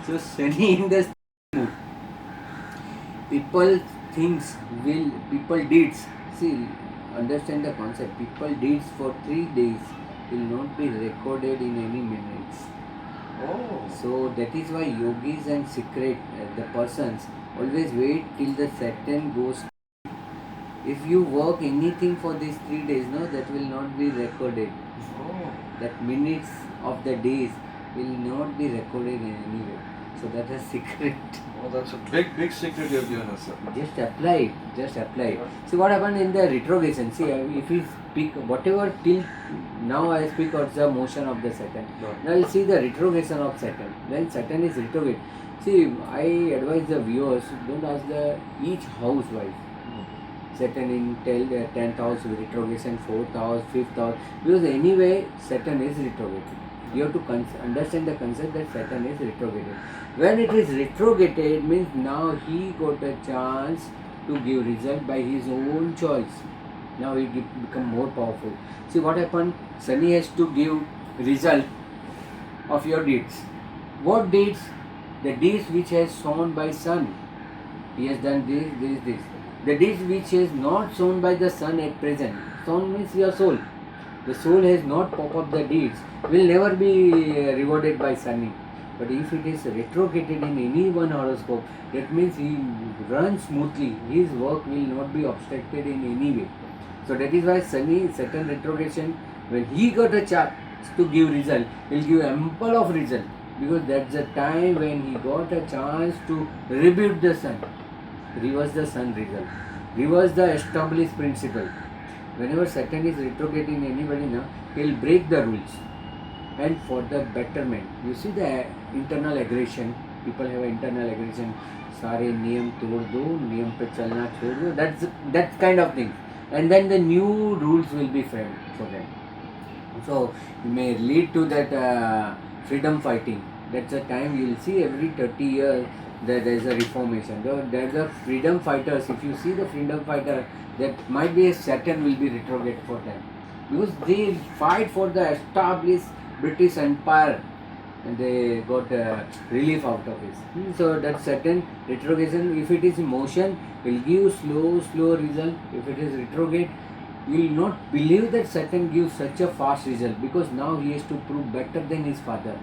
So Shani in the mood. People things will, people deeds. See, understand the concept. People deeds for 3 days will not be recorded in any minutes. Oh. So that is why yogis and secret, the persons, always wait till the Saturn goes. If you work anything for these 3 days, no, that will not be recorded. Oh. That minutes of the days will not be recorded in any way. So that is secret. Oh, that's a big secret you have given us, sir. Just apply it. Just apply it. See what happened in the retrogression. See, if we speak whatever till now I speak of the motion of the Saturn. Now you see the retrogression of Saturn. When Saturn is retrograde, see, I advise the viewers, don't ask the each housewife. Saturn in 10th house retrogression, 4th house, 5th house, because anyway Saturn is retrograde. You have to understand the concept that Saturn is retrograded. When it is retrograded, means now he got a chance to give result by his own choice. Now he become more powerful. See what happened? Sunny has to give result of your deeds. What deeds? The deeds which has shown by sun. He has done this. The deeds which is not shown by the sun at present. Sun means your soul. The soul has not pop up the deeds, will never be rewarded by sunny. But if it is retrograded in any one horoscope, that means he runs smoothly. His work will not be obstructed in any way. So that is why sunny Saturn retrogression, when he got a chance to give result, will give ample of result, because that's the time when he got a chance to rebuild the sun, reverse the sun result, reverse the established principle. Whenever Saturn is retrograding anybody now, he will break the rules and for the betterment. You see the internal aggression. People have internal aggression. सारे नियम तोड़ दो, नियम पे चलना छोड़ दो. That's kind of thing. And then the new rules will be framed for them. So it may lead to that freedom fighting. That's the time you will see every 30 years that there is a reformation. There are the freedom fighters. If you see the freedom fighter, that might be a Saturn will be retrograde for them, because they fight for the established British Empire and they got relief out of it. So that Saturn retrogression, if it is in motion, will give slow result. If it is retrograde, you will not believe that Saturn gives such a fast result, because now he has to prove better than his father.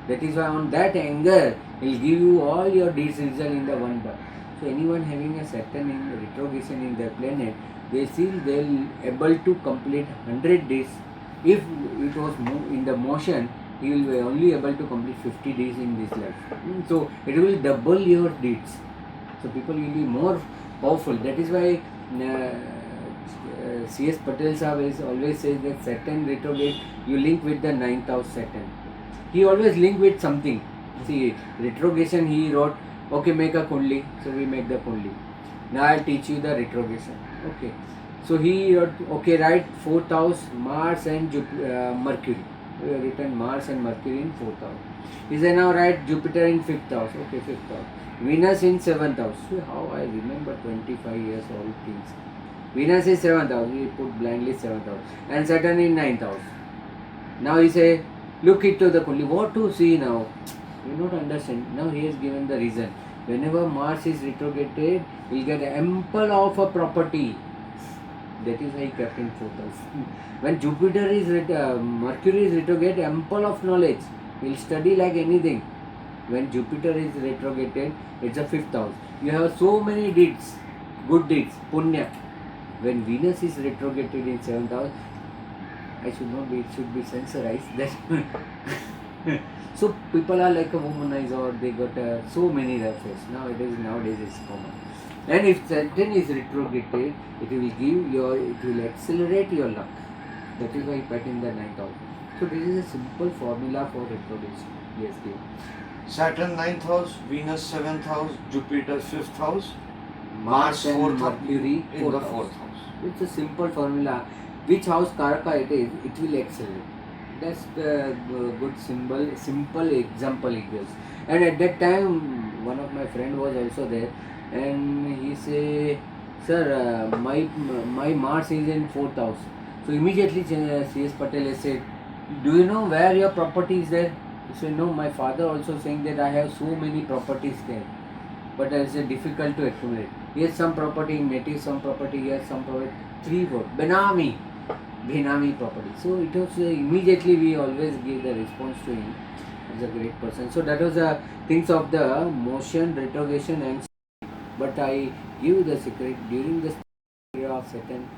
That is why on that anger, he will give you all your deeds result in the one bar. So anyone having a Saturn in retrogression in their planet, they feel they will able to complete 100 days. If it was in the motion, he will be only able to complete 50 days in this life. So it will double your deeds. So people will be more powerful. That is why C.S. Patel Sahab always says that Saturn retrograde, you link with the 9th house Saturn. He always link with something. See, retrogression he wrote, okay, make a kundli. So we make the kundli. Now I'll teach you the retrogression. Okay. So he wrote, okay, write 4th house, Mars and Mercury. We have written Mars and Mercury in 4th house. He said, now write Jupiter in 5th house. Okay, 5th house. Venus in 7th house. See how I remember 25 years old things. Venus is 7th house. We put blindly 7th house. And Saturn in 9th house. Now he say, look into the kundli. What to see now? You don't understand. Now he has given the reason. Whenever Mars is retrograded, he will get ample of a property. That is why he kept in 4th house. When Jupiter is Mercury is retrograde, ample of knowledge. He will study like anything. When Jupiter is retrograded, it's a 5th house. You have so many deeds, good deeds, punya. When Venus is retrograded in 7th house, I should not be, it should be censorized. That so people are like a womanizer, or they got so many affairs. Nowadays it's common. And if Saturn is retrograded, it will accelerate your luck. That is why he put in the 9th house. So this is a simple formula for retrogradation. Yes, dear. Saturn 9th house, Venus 7th house, Jupiter 5th house, Mars and 4th Mercury in the 4th 4th house. house. It's a simple formula. Which house Karaka it is, it will accelerate. That's the good simple example he gives. And at that time, one of my friend was also there, and he say, sir, my Mars is in 4th house. So immediately C.S. Patel has said, do you know where your property is there? He said, no, my father also saying that I have so many properties there, but it's difficult to accumulate. He has some property in native, some property here, some property, 3 words, Benami property. So it was immediately we always give the response to him as a great person. So that was the things of the motion, retrogression and. But I give the secret, during the period of Saturn,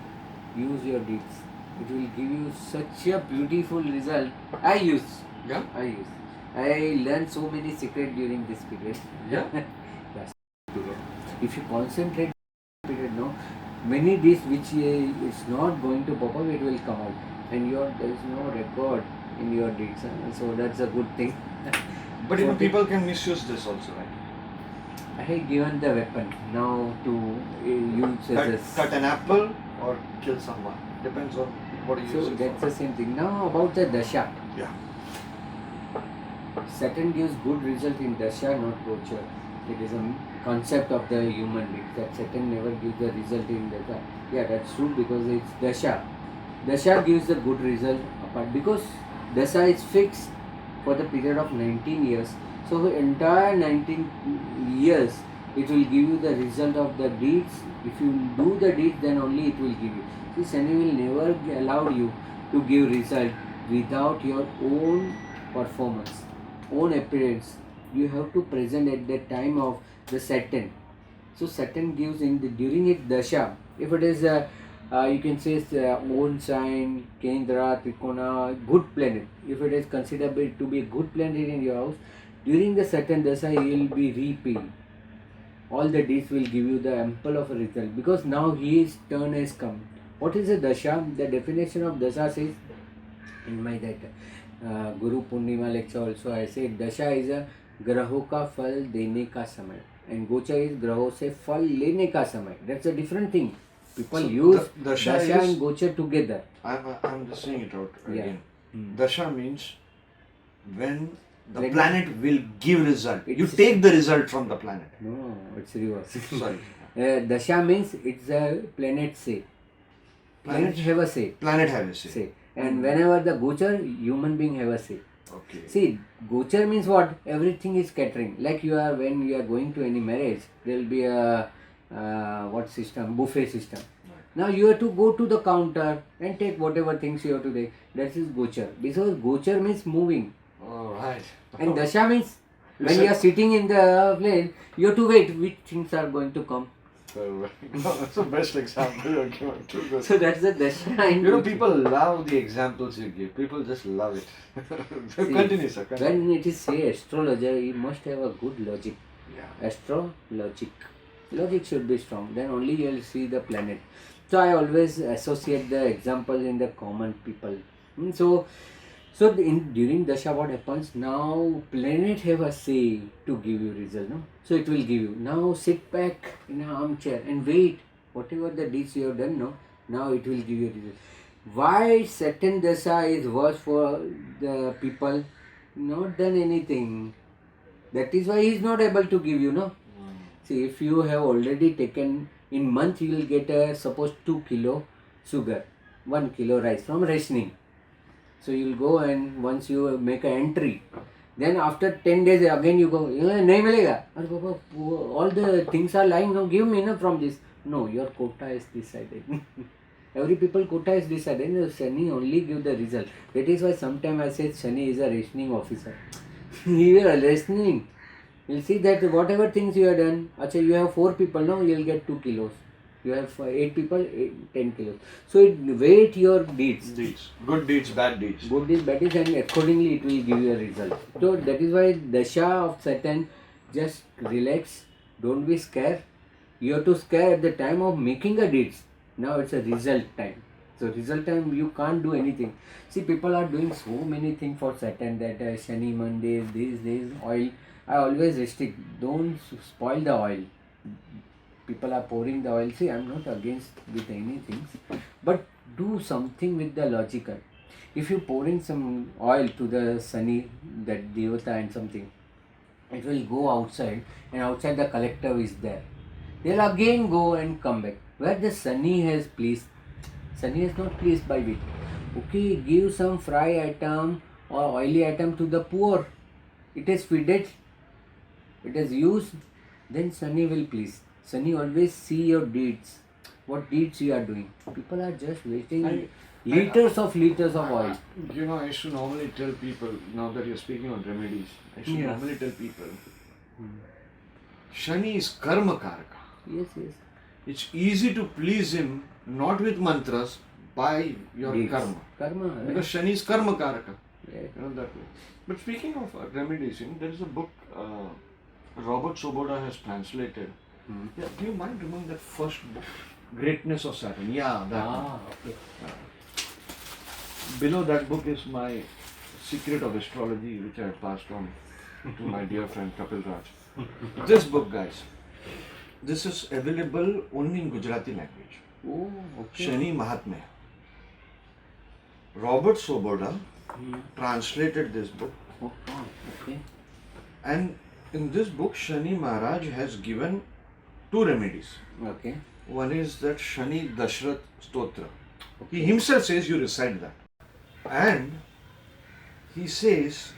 use your deeds. It will give you such a beautiful result. I learned so many secrets during this period. Yeah. Yes. If you concentrate period, no, many deeds which is not going to pop up, it will come out, and there is no record in your deeds. So that's a good thing. But people can misuse this also, right? I have given the weapon now to use as Cut an apple or kill someone. Depends on what you use so it that's for. the same thing. Now about the dasha. Yeah. Saturn gives good result in dasha, not gochar. It is a concept of the human being, that Saturn never gives the result in Dasha. Yeah, that's true, because it's Dasha. Dasha gives the good result apart, because Dasha is fixed for the period of 19 years. So the entire 19 years it will give you the result of the deeds. If you do the deeds, then only it will give you. See, Shani will never allow you to give result without your own performance, own appearance. You have to present at the time of the Saturn. So Saturn gives in the, during its dasha. If it is you can say it's own sign, Kendra, Trikona, good planet. If it is considered to be a good planet in your house, during the Saturn dasha you will be reaping. All the deeds will give you the ample of a result, because now his turn has come. What is a dasha? The definition of dasha says in my that Guru Purnima lecture also I say dasha is a ग्रहों का फल देने का समय, and gocha is ग्रहों से फल लेने का समय. That's a different thing. People use dasha and gocha together. I'm just saying it out again. Yeah. Dasha means when the planet will give result. You take the result from the planet. No, it's reverse. Sorry. Dasha means it's a planet say. Planet have a say. Planet have a say. And whenever the gochar, human being have a say. Okay. See, gochar means what? Everything is catering. Like you are, when you are going to any marriage, there will be a what system? Buffet system. Right. Now you have to go to the counter and take whatever things you have to take. That is gochar. Because gochar means moving. All right. And dasha means when you are sitting in the plane, you have to wait which things are going to come. That's the best example you're giving to this. So that's the dasha. You know, people love the examples you give. People just love it. Continue, sir. Continue. When it is say astrologer, you must have a good logic. Yeah. Astrologic. Logic should be strong. Then only you will see the planet. So I always associate the examples in the common people. So during dasha what happens? Now planet have a say to give you result. No? So it will give you. Now sit back in an armchair and wait. Whatever the deeds you have done, no? Now it will give you result. Why Saturn dasha is worse for the people? Not done anything. That is why he is not able to give you, no? See, if you have already taken, in month you will get suppose 2 kilo sugar, 1 kilo rice from rationing. So you will go, and once you make an entry, then after 10 days again you go, nahi milega. All the things are lying now, give me from this. No, your quota is decided. Every people quota is decided. Shani only give the result. That is why sometimes I say Shani is a rationing officer. He will rationing. You'll see that whatever things you have done, achha, you have 4 people now, you will get 2 kilos. You have 8 people, 10 kilos. So it weight your deeds. Good deeds, bad deeds. Good deeds, bad deeds, and accordingly it will give you a result. So that is why dasha of Saturn, just relax, don't be scared. You have to scare at the time of making a deeds. Now it's a result time. So result time you can't do anything. See, people are doing so many things for Saturn, that Shani, Monday, this, oil. I always restrict, don't spoil the oil. People are pouring the oil. See, I'm not against with anything, but do something with the logical. If you pouring some oil to the sunny, that devata and something, it will go outside, and outside the collector is there. They'll again go and come back. Where the sunny has pleased, sunny is not pleased by it. Okay, give some fry item or oily item to the poor. It is feeded, it is used, then sunny will please. Sunny always see your deeds, what deeds you are doing. People are just wasting liters of oil. You know, I used to normally tell people, now that you're speaking on remedies, I used to normally tell people, Shani is karma karaka. Yes. It's easy to please him, not with mantras, by your Deeds. karma. Because Shani is karma karaka. Yeah. You know, that way. But speaking of remedies, there is a book Robert Soboda has translated. Yeah, do you mind remembering that first book, Greatness of Saturn? Yeah, that one. Okay. Below that book is my Secret of Astrology, which I passed on to my dear friend Kapil Raj. This book, guys, this is available only in Gujarati language. Oh, okay. Shani Mahatmya. Robert Soboda translated this book, Oh, okay. and in this book, Shani Maharaj has given two remedies. Okay. One is that Shani Dashrath Stotra. He Okay. himself says you recite that. And he says,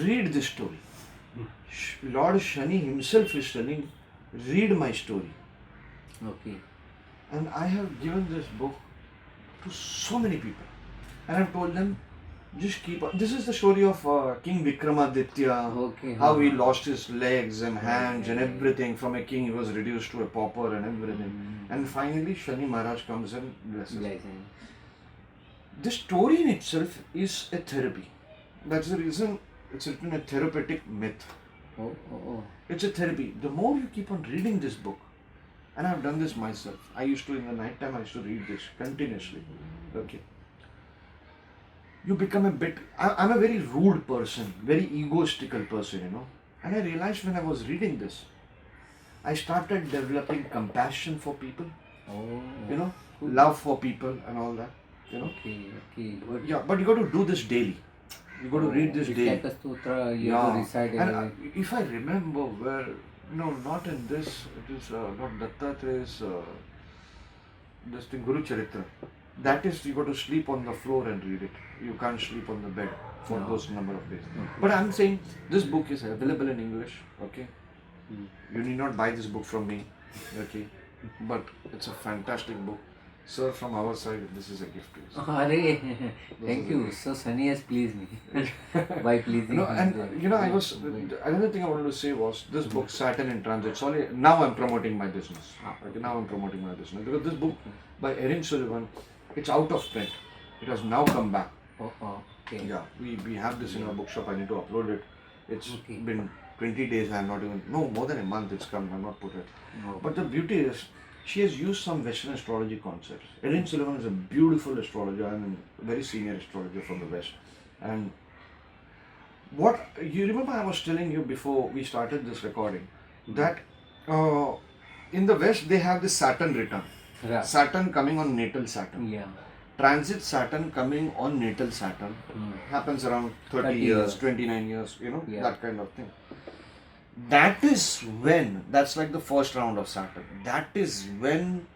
read this story. Lord Shani himself is telling, read my story. Okay. And I have given this book to so many people. And I've told them, just keep on. This is the story of King Vikramaditya, Okay. how he lost his legs and hands and Okay. everything. From a king, he was reduced to a pauper and everything. Mm. And finally, Shani Maharaj comes and blesses. Blessing. This story in itself is a therapy. That's the reason it's written a therapeutic myth. Oh, oh, oh. It's a therapy. The more you keep on reading this book, and I've done this myself. I used to, in the night time, I used to read this continuously. Okay. You become a bit, I'm a very rude person, very egoistical person, you know. And I realized when I was reading this, I started developing compassion for people, Oh. you know, Cool. love for people and all that, you know. Okay. Okay. Good. Yeah, but you got to do this daily. You got to read this It's daily. like a sutra. You have to recite And it. if I remember where, no, not in this, it is not Dattatraya's, this thing, Guru Charitra. That is, you got to sleep on the floor and read it. You can't sleep on the bed for No. those number of days. Okay. But I'm saying this book is available in English, okay? Mm. You need not buy this book from me, okay? But it's a fantastic book. Sir, from our side, this is a gift to you. sir. Arey, This thank is you. a- So Sunny has pleased me by pleasing. No, him. and you know, I was another thing I wanted to say was this book, Saturn in Transit. Sorry, now I'm promoting my business. Okay, now I'm promoting my business because this book by Erin Sullivan, it's out of print. It has now come back. Oh, oh, okay. Yeah, we have this in our bookshop. I need to upload it. It's Okay. been 20 days. I'm not even more than a month. It's come. I'm not put it. No. But the beauty is, she has used some Western astrology concepts. Erin Sullivan is a beautiful astrologer and a very senior astrologer from the West. And what you remember, I was telling you before we started this recording that in the West they have this Saturn return. Right. Saturn coming on natal Saturn. Yeah. Transit Saturn coming on natal Saturn happens around 30 30 years, years. 29 years, you know, Yeah. that kind of thing. That is when, that's like the first round of Saturn. That is when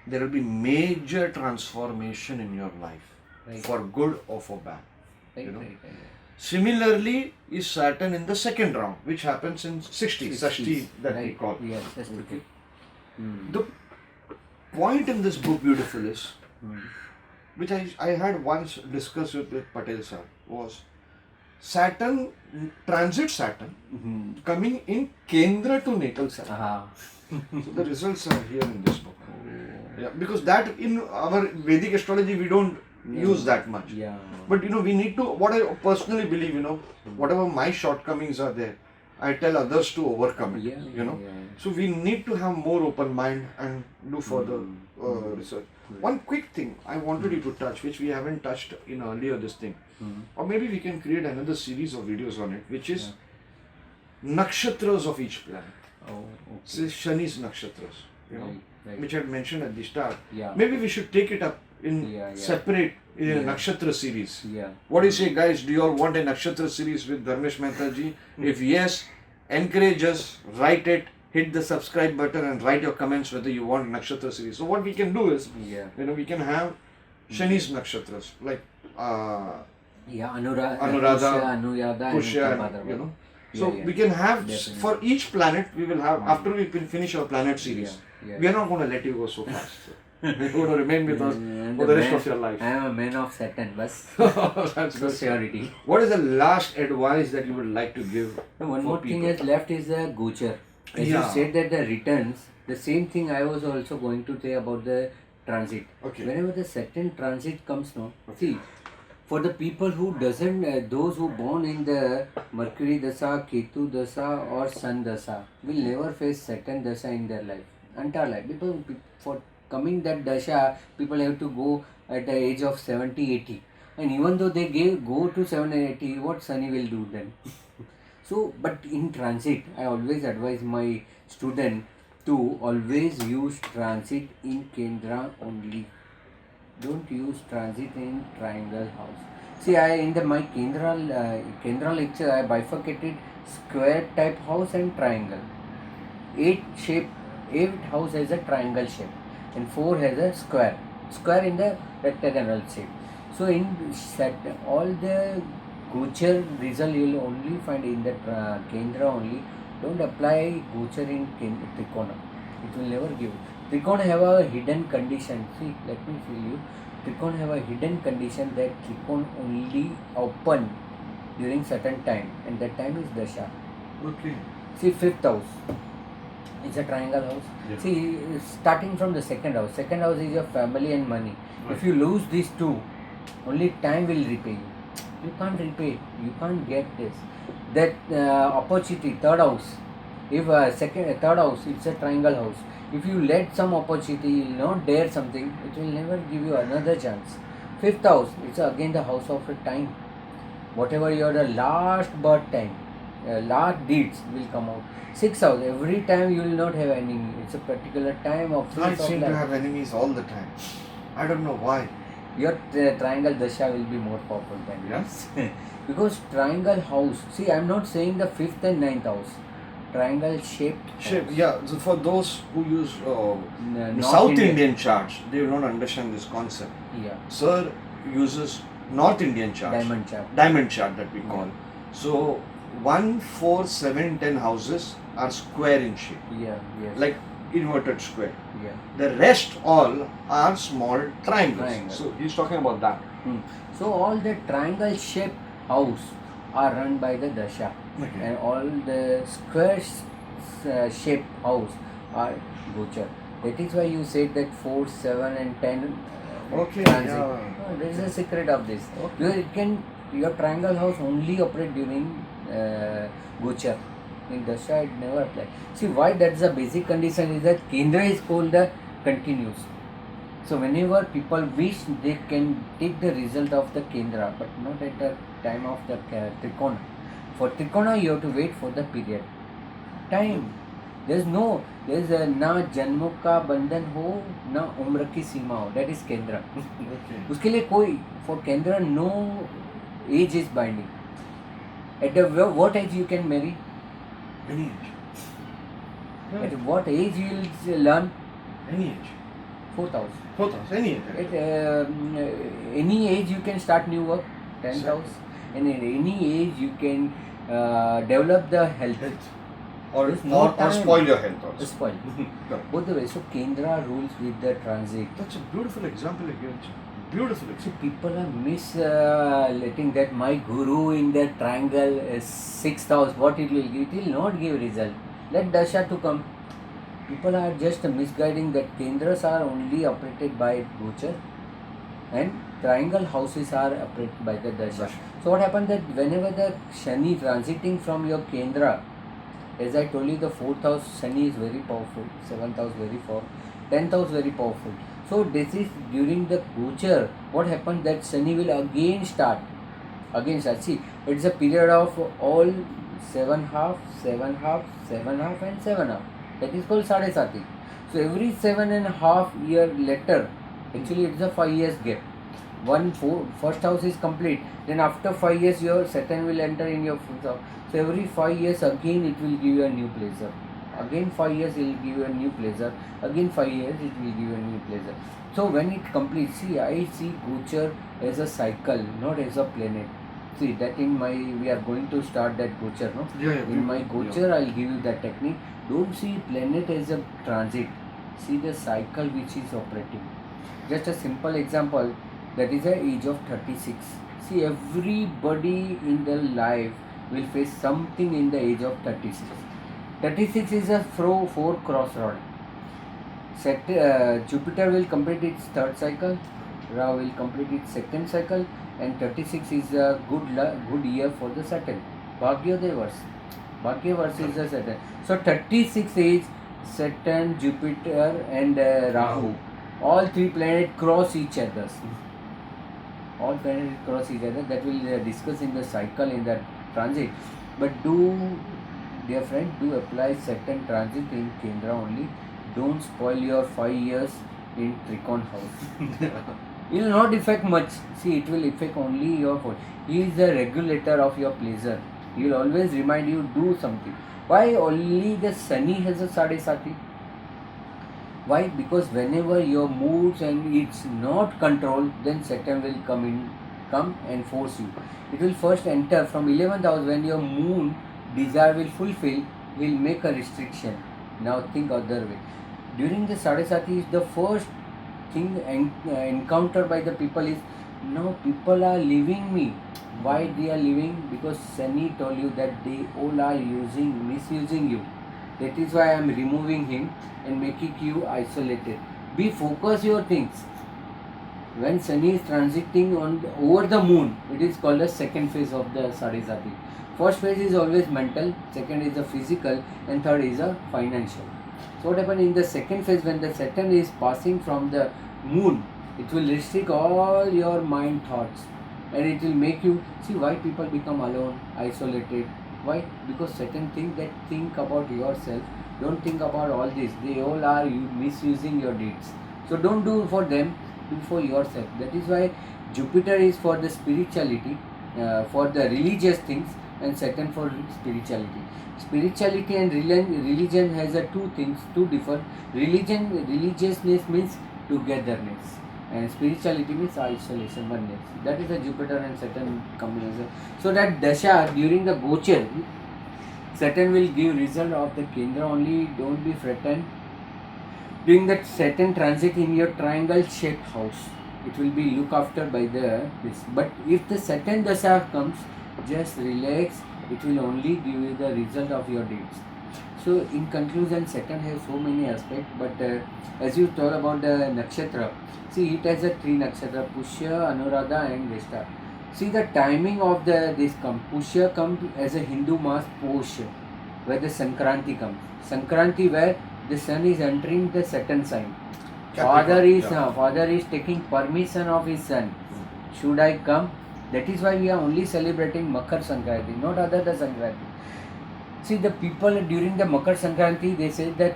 there will be major transformation in your life, Right. for good or for bad. Right, you know. right. Similarly, is Saturn in the second round, which happens in 60, Sashti that we right. call. Yes, that's Okay. okay. The point in this book, beautiful, is, which I had once discussed with Patel sir, was Saturn, transit Saturn, coming in Kendra to natal Saturn. So the results are here in this book. Yeah, because that in our Vedic astrology we don't use that much. Yeah. But you know, we need to, what I personally believe, you know, whatever my shortcomings are there, I tell others to overcome it. Yeah, you know. yeah. So we need to have more open mind and do further research. One quick thing I wanted you to touch, which we haven't touched in earlier this thing, or maybe we can create another series of videos on it, which is nakshatras of each planet. Oh, Say Shani's nakshatras, you know, Right. which I had mentioned at the start. Yeah. Maybe we should take it up in Yeah. separate in a Yeah. nakshatra series. Yeah. What do you say, guys? Do you all want a nakshatra series with Dharmesh Mehta ji? If yes, encourage us, write it, hit the subscribe button and write your comments whether you want nakshatra series. So what we can do is, Yeah. you know, we can have Shani's nakshatras, like Yeah, Anuradha, Anuradha, Pushya, and and, you know. So Yeah, yeah. we can have, Definitely. for each planet, we will have, after we finish our planet series, Yeah. we are not going to let you go so fast. You're going to remain with us And for the rest of your life. I am a man of Saturn, bus. That's So good. surety. What is the last advice that you would like to give? And one for more thing people? is left is the Gochar. As Yeah. you said that the returns, the same thing I was also going to say about the transit. Okay. Whenever the Saturn transit comes now, see, for the people who doesn't, those who born in the Mercury Dasa, Ketu Dasa or Sun Dasa will never face Saturn Dasa in their life, entire life. Because for coming that Dasha, people have to go at the age of 70, 80. And even though they go to 70, 80, what Sunny will do then? So, but in transit, I always advise my student to always use transit in Kendra only. Don't use transit in triangle house. See, I in my Kendra lecture, I bifurcated square type house and triangle. 8 house has a triangle shape and 4 has a square in the rectangular shape. So in all the Gochar result you will only find in the Kendra only. Don't apply Gochar in Trikona. It will never give. Trikona have a hidden condition. See, let me show you. Trikona have a hidden condition that Trikona only open during certain time, and that time is Dasha. Okay. See, 5th house. It's a triangle house. Yeah. See, starting from the second house. Second house is your family and money. Right. If you lose these two, only time will repay you. You can't repay. You can't get this. That opportunity, third house. If third house, it's a triangle house. If you let some opportunity, you will not dare something, it will never give you another chance. 5th house, it's again the house of a time. Whatever your the last birth time, last deeds will come out. 6th house, every time you will not have enemy. It's a particular time of I phase of seem life. to have enemies all the time. I don't know why. Your triangle dasha will be more powerful than yours. Because triangle house, see, I'm not saying the 5th and 9th house. Triangle shaped Shape, house. yeah. So for those who use North South Indian. Indian charts, they don't understand this concept. Yeah. Sir uses North Indian charts. Diamond chart. Diamond chart that we call. So 1, 4, 7, 10 houses are square in shape, Yeah, yes. like inverted square. Yeah. The rest all are small triangles. Triangles. So he's talking about that. So all the triangle shaped house are run by the dasha, Okay. and all the square shaped house are gochar. That is why you said that 4, 7 and 10 Okay, transit. yeah. Oh, there is a secret of this. Your triangle house only operate during gochar. In dasha it never apply. See why that's the basic condition is that Kendra is called the continuous. So whenever people wish, they can take the result of the Kendra, but not at the time of the Trikona. For Trikona, you have to wait for the period. Time. There's ना जन्मों का बंधन हो ना उम्र की सीमा हो. That is Kendra. Okay. उसके लिए कोई for Kendra no age is binding. At the what age you can marry? Any age. At what age you will learn? Any age. 4th house. 4th house. Any age. At any age you can start new work. 10th Sure. house. And at any age you can develop the health. Or, There's no or time. spoil your health also. Spoil. Correct. Both the way. So Kendra rules with the transit. That's a beautiful example again. Beautiful See, example. people are letting that my guru in the triangle is 6th house. What it will give? It will not give result. Let dasha to come. People are just misguiding that Kendras are only operated by Gochar and triangle houses are operated by the dasha. So what happens that whenever the Shani transiting from your Kendra, as I told you, the 4th house Shani is very powerful, 7th house very powerful, 10th house very powerful. So this is during the Gochar. What happens that Shani will again start. See, it's a period of all 7 half, 7 half, 7 half and 7 half. That is called Sadesati. So every 7.5 year later, actually it's a 5 years gap. First house is complete. Then after 5 years your Saturn will enter in your 4th house. So every 5 years again it will give you a new pleasure. Again 5 years it will give you a new pleasure. Again 5 years it will give you a new pleasure. So when it completes, see, I see Gochar as a cycle, not as a planet. See that we are going to start that Gochar, no? Yeah. In my Gochar, I'll give you that technique. Don't see planet as a transit. See the cycle which is operating. Just a simple example. That is the age of 36. See, everybody in their life will face something in the age of 36. 36 is a 4 crossroad. Jupiter will complete its 3rd cycle. Ra will complete its 2nd cycle. And 36 is a good year for the Saturn. Bhagyodevas. Bhagyavars is the Saturn. So 36 is Saturn, Jupiter and Rahu. All 3 planets cross each other. All planets cross each other. That will discuss in the cycle in the transit. But dear friend, do apply Saturn transit in Kendra only. Don't spoil your 5 years in Trikon house. It will not affect much. See, it will affect only your food. He is the regulator of your pleasure. He will always remind you, do something. Why only the Sunny has a Sadesati? Why? Because whenever your moods and it's not controlled, then Saturn will come and force you. It will first enter from 11th house when your moon desire will fulfill, will make a restriction. Now think other way. During the Sadesati is the first thing encountered by the people is, no, people are leaving me. Why they are leaving? Because Sunny told you that they all are misusing you. That is why I am removing him and making you isolated. Be focus your things. When Sunny is transiting over the moon, it is called the second phase of the Sadesati. First phase is always mental, second is the physical, and third is the financial. So what happens in the second phase when the Saturn is passing from the moon, it will restrict all your mind thoughts and it will make you see why people become alone, isolated. Why? Because certain things that think about yourself, don't think about all this. They all are misusing your deeds. So don't do for them, do for yourself. That is why Jupiter is for the spirituality, for the religious things, and Saturn for spirituality. Spirituality and religion has two things, two different. Religiousness means togetherness, and spirituality means isolation, oneness. That is a Jupiter and Saturn combination. So that dasha during the Gochar, Saturn will give result of the Kendra only. Don't be frightened. During that Saturn transit in your triangle shaped house, it will be looked after by this. But if the Saturn dasha comes, just relax. It will only give you the result of your deeds. So in conclusion, Saturn has so many aspects, but as you told about the nakshatra, see it has a three nakshatra, Pushya, Anuradha and Vishta. See the timing of this come. Pushya comes as a Hindu mass Posh, where the Sankranti comes. Sankranti where the sun is entering the Saturn sign. Father is taking permission of his son. Should I come? That is why we are only celebrating Makar Sankranti, not other the Sankranti. See the people during the Makar Sankranti, they say that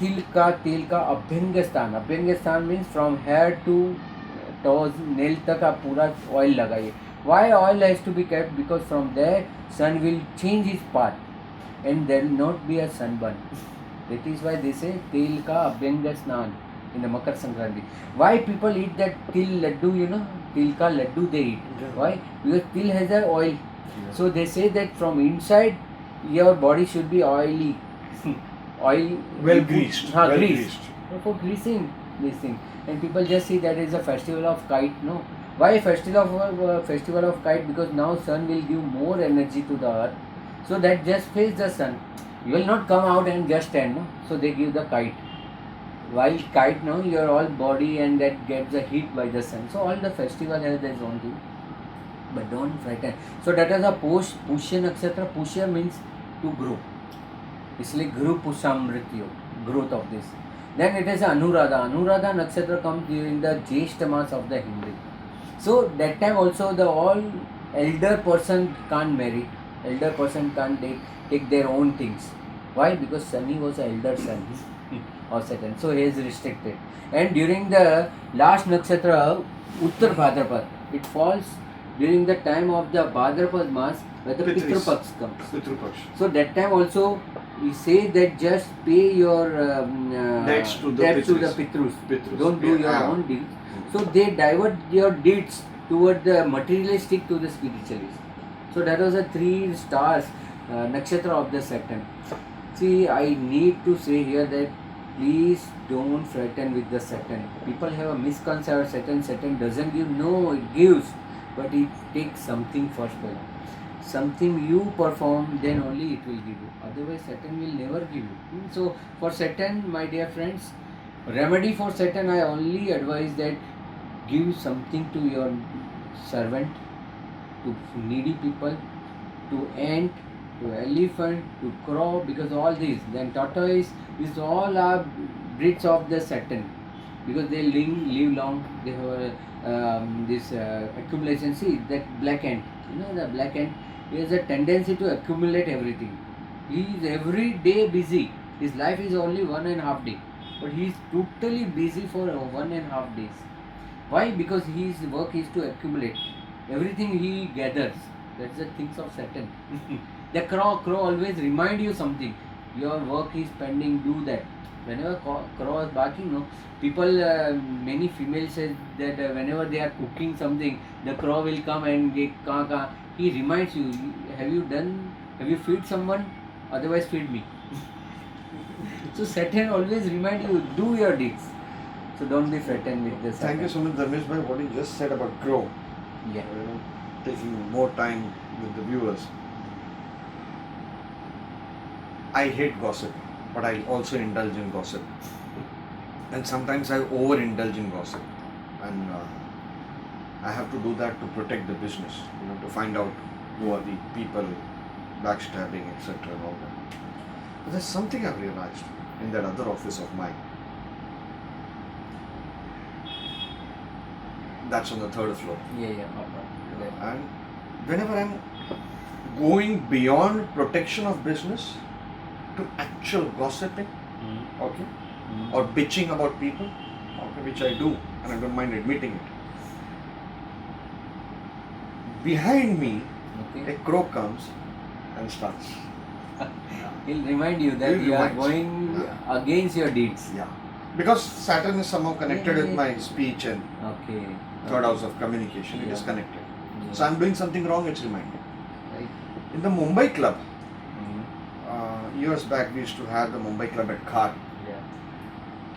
til ka abhyanga sthan. Abhyanga sthan means from hair to toes, nail tak आप पूरा oil लगाइए. Why oil has to be kept? Because from there sun will change his path and there will not be a sunburn. That is why they say til ka abhyanga snan in the Makar Sankranti. Why people eat that til laddu, til ka laddu they eat. Why? Because til has a oil. So they say that from inside your body should be oily. Oil. Well greased. Greased. For greasing this thing. And people just see that is a festival of kite. No. Why festival of kite? Because now sun will give more energy to the earth. So that just face the sun. You will not come out and just stand. No? So they give the kite. While kite, no, your whole body and that gets the heat by the sun. So all the festival has their own thing. But don't frighten. So that is a Pushya Nakshatra. Pushya means to grow. इसलिए gru pushamrityo, growth of this. Then it is Anuradha. Anuradha Nakshatra comes during the Jyeshta Mas of the Hindu. So that time also the all elder person can't marry. Elder person can't take their own things. Why? Because Sunny was an elder son of Saturn. So he is restricted. And during the last Nakshatra, Uttar Bhadrapad, it falls during the time of the Bhadrapad Mas where the Pitru Paksh comes. So that time also we say that just pay your debts to the Pitrus. Don't do your own deeds. So they divert your deeds toward the materialistic to the spiritualist. So that was a 3 stars nakshatra of the Saturn. See, I need to say here that please don't frighten with the Saturn. People have a misconception Saturn doesn't give. No, it gives, but it takes something first. Something you perform, then only it will give you. Otherwise, Saturn will never give you. So, for Saturn, my dear friends, remedy for Saturn, I only advise that give something to your servant, to needy people, to ant, to elephant, to crow, because all these, then tortoise, these all are breeds of the Saturn, because they live long, they have this accumulation. See, that black ant, the black ant, he has a tendency to accumulate everything. He is every day busy. His life is only 1.5 days, but he is totally busy for 1.5 days. Why? Because his work is to accumulate everything he gathers. That's the things of Saturn. The crow always remind you something. Your work is pending, do that. Whenever crow is barking, no, people, many females say that whenever they are cooking something, the crow will come and get ka. He reminds you, have you feed someone? Otherwise feed me. So Saturn always remind you, do your deeds. So don't be frightened with this. Thank you so much, Dharmesh bhai. What you just said about crow. Yeah. Taking more time with the viewers. I hate gossip, but I also indulge in gossip. And sometimes I overindulge in gossip. And I have to do that to protect the business, to find out who are the people backstabbing, etc. and all that. But there's something I've realized in that other office of mine. That's on the 3rd floor. Yeah. And whenever I'm going beyond protection of business to actual gossiping, okay, or bitching about people, okay, which I do, and I don't mind admitting it. Behind me, Okay. a crow comes and starts. He'll remind you that He'll you are remind you. going against your deeds. Yeah. Because Saturn is somehow connected with my speech and Okay. third house of communication. It is Yeah. connected. Yeah. So I'm doing something wrong, it's reminded. Right. In the Mumbai club, Mhm. years back we used to have the Mumbai club at Khar. Yeah.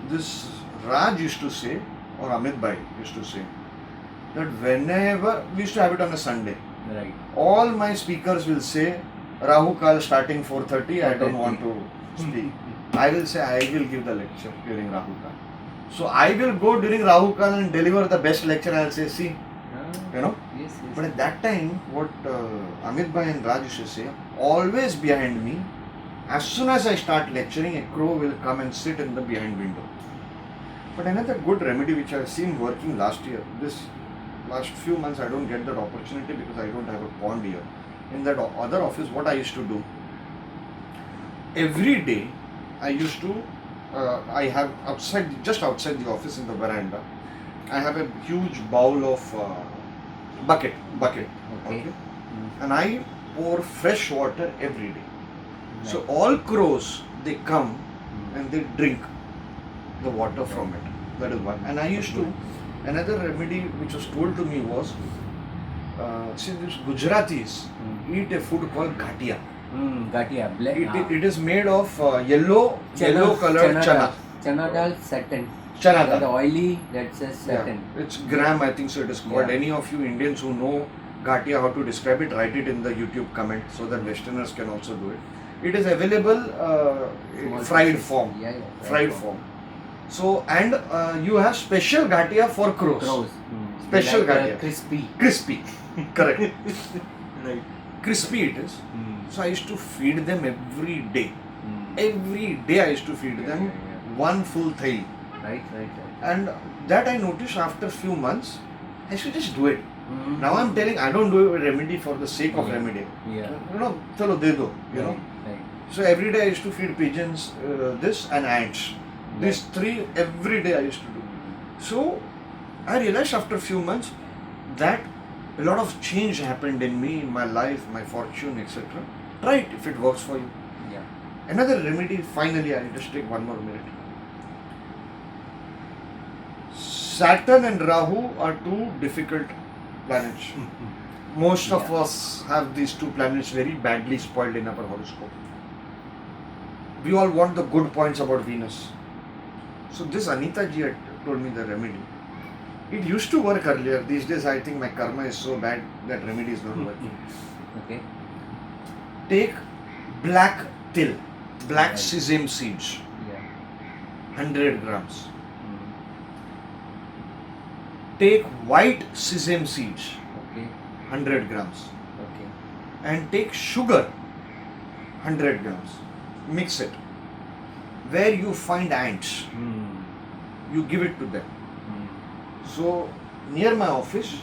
This Raj used to say, or Amit Bhai used to say, that whenever we used to have it on a Sunday, Right. all my speakers will say, Rahu Kal starting 4:30, I don't want to speak. I will say, I will give the lecture during Rahu Kal. So I will go during Rahu Kal and deliver the best lecture. I will say, see, Yes. But at that time, what Amit Bhai and Raj used to say, always behind me, as soon as I start lecturing, a crow will come and sit in the behind window. But another good remedy which I have seen working last year, this last few months I don't get that opportunity because I don't have a pond here. In that other office, what I used to do, every day I used to, I have just outside the office in the veranda, I have a huge bowl of bucket, Okay. and I pour fresh water every day. So all crows, they come and they drink the water from it. That is one. And I used to, another remedy which was told to me was, see these Gujaratis eat a food called ghatia. Gatia, black. It is made of yellow colored chana. Chana dal Saturn. Chana That dal. oily, that says Saturn. Yeah. It's gram, I think so it is called. Yeah. Any of you Indians who know ghatia, how to describe it, write it in the YouTube comment so that Westerners can also do it. It is available Small fried pieces. form. Yeah, Fried form. So, and you have special ghatia for crows. Crows. Special Like, ghatia. crispy. Crispy. Correct. Right. Crispy it is. So I used to feed them every day. Every day I used to feed them one full thai. Right. And that I noticed after few months, I should just do it. Now I'm telling, I don't do a remedy for the sake of remedy. Yeah. Chalo de do, Right. So every day I used to feed pigeons, this and ants. These three every day I used to do. So I realized after few months that a lot of change happened in me, in my life, my fortune, etc. Try it if it works for you. Yeah. Another remedy, finally, I'll just take one more minute. Saturn and Rahu are two difficult planets. Most of us have these two planets very badly spoiled in our horoscope. We all want the good points about Venus. So this Anita ji had told me the remedy. It used to work earlier. These days I think my karma is so bad that remedy is not working. Okay. Take black till, black Right. sesame seeds, Yeah. 100 grams. Take white sesame seeds, Okay. 100 grams. Okay. And take sugar, 100 grams. Mix it. Where you find ants, you give it to them. So near my office,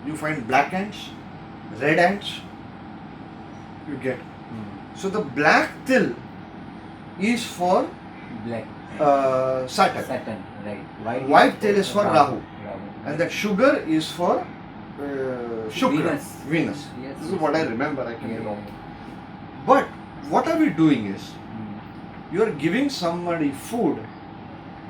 you find black ants, red ants, you get. So the black till is for Black. Saturn. Saturn. Right. White tail is for Rahu. Rahu. And that sugar is for Shukra, Venus. Venus. Yes, This is yes. what I remember. I can be Yeah, wrong. yeah, But what are we doing is, yeah. you are giving somebody food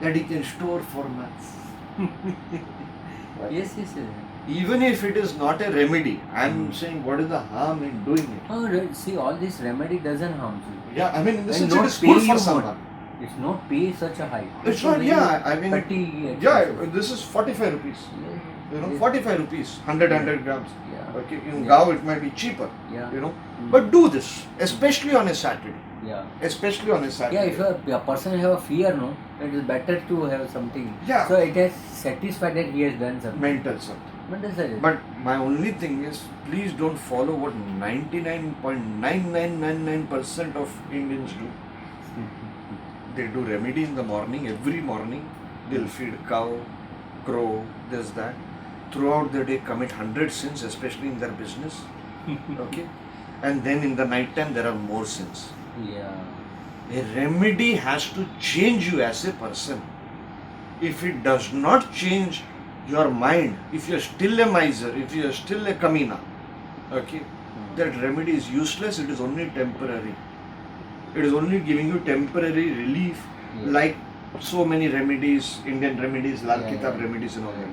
that he can store for months. Right? Yes, yes, yes. Even if it is not a remedy, I am Mm. saying what is the harm in doing it? Oh, see, all this remedy doesn't harm you. Yeah, I mean, in the And sense not it is pay good for you someone. It's not pay such a high. It's not, yeah, I mean, Petty yeah, expenses. this is 45 rupees. Yeah, You know, yeah. 45 rupees, 100 grams. Yeah. Okay, in Yeah. Gao it might be cheaper, Yeah. you know. Mm. But do this, especially on a Saturday. Yeah. Especially on a Saturday. Yeah, if a person have a fear, no, it is better to have something. Yeah. So it has satisfied that he has done something. Mental something. But that's it. But my only thing is, please don't follow what 99.9999% of Indians do. They do remedy in the morning, every morning. They'll feed cow, crow, this, that. Throughout the day, commit 100 sins, especially in their business. Okay? And then in the night time, there are more sins. Yeah. A remedy has to change you as a person. If it does not change your mind, if you are still a miser, if you are still a kamina, okay, that remedy is useless, it is only temporary. It is only giving you temporary relief, Yeah. like so many remedies, Indian remedies, Lal Yeah, Kitab yeah. remedies and all that.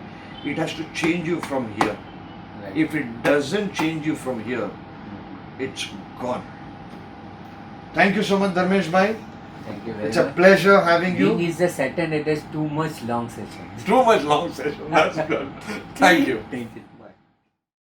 It has to change you from here. Right. If it doesn't change you from here, it's gone. Thank you so much, Dharmesh bhai. Thank you very It's a much. pleasure having Being you. is the Saturn, it is too much long session. Too much long session. That's good. Thank you. Thank you.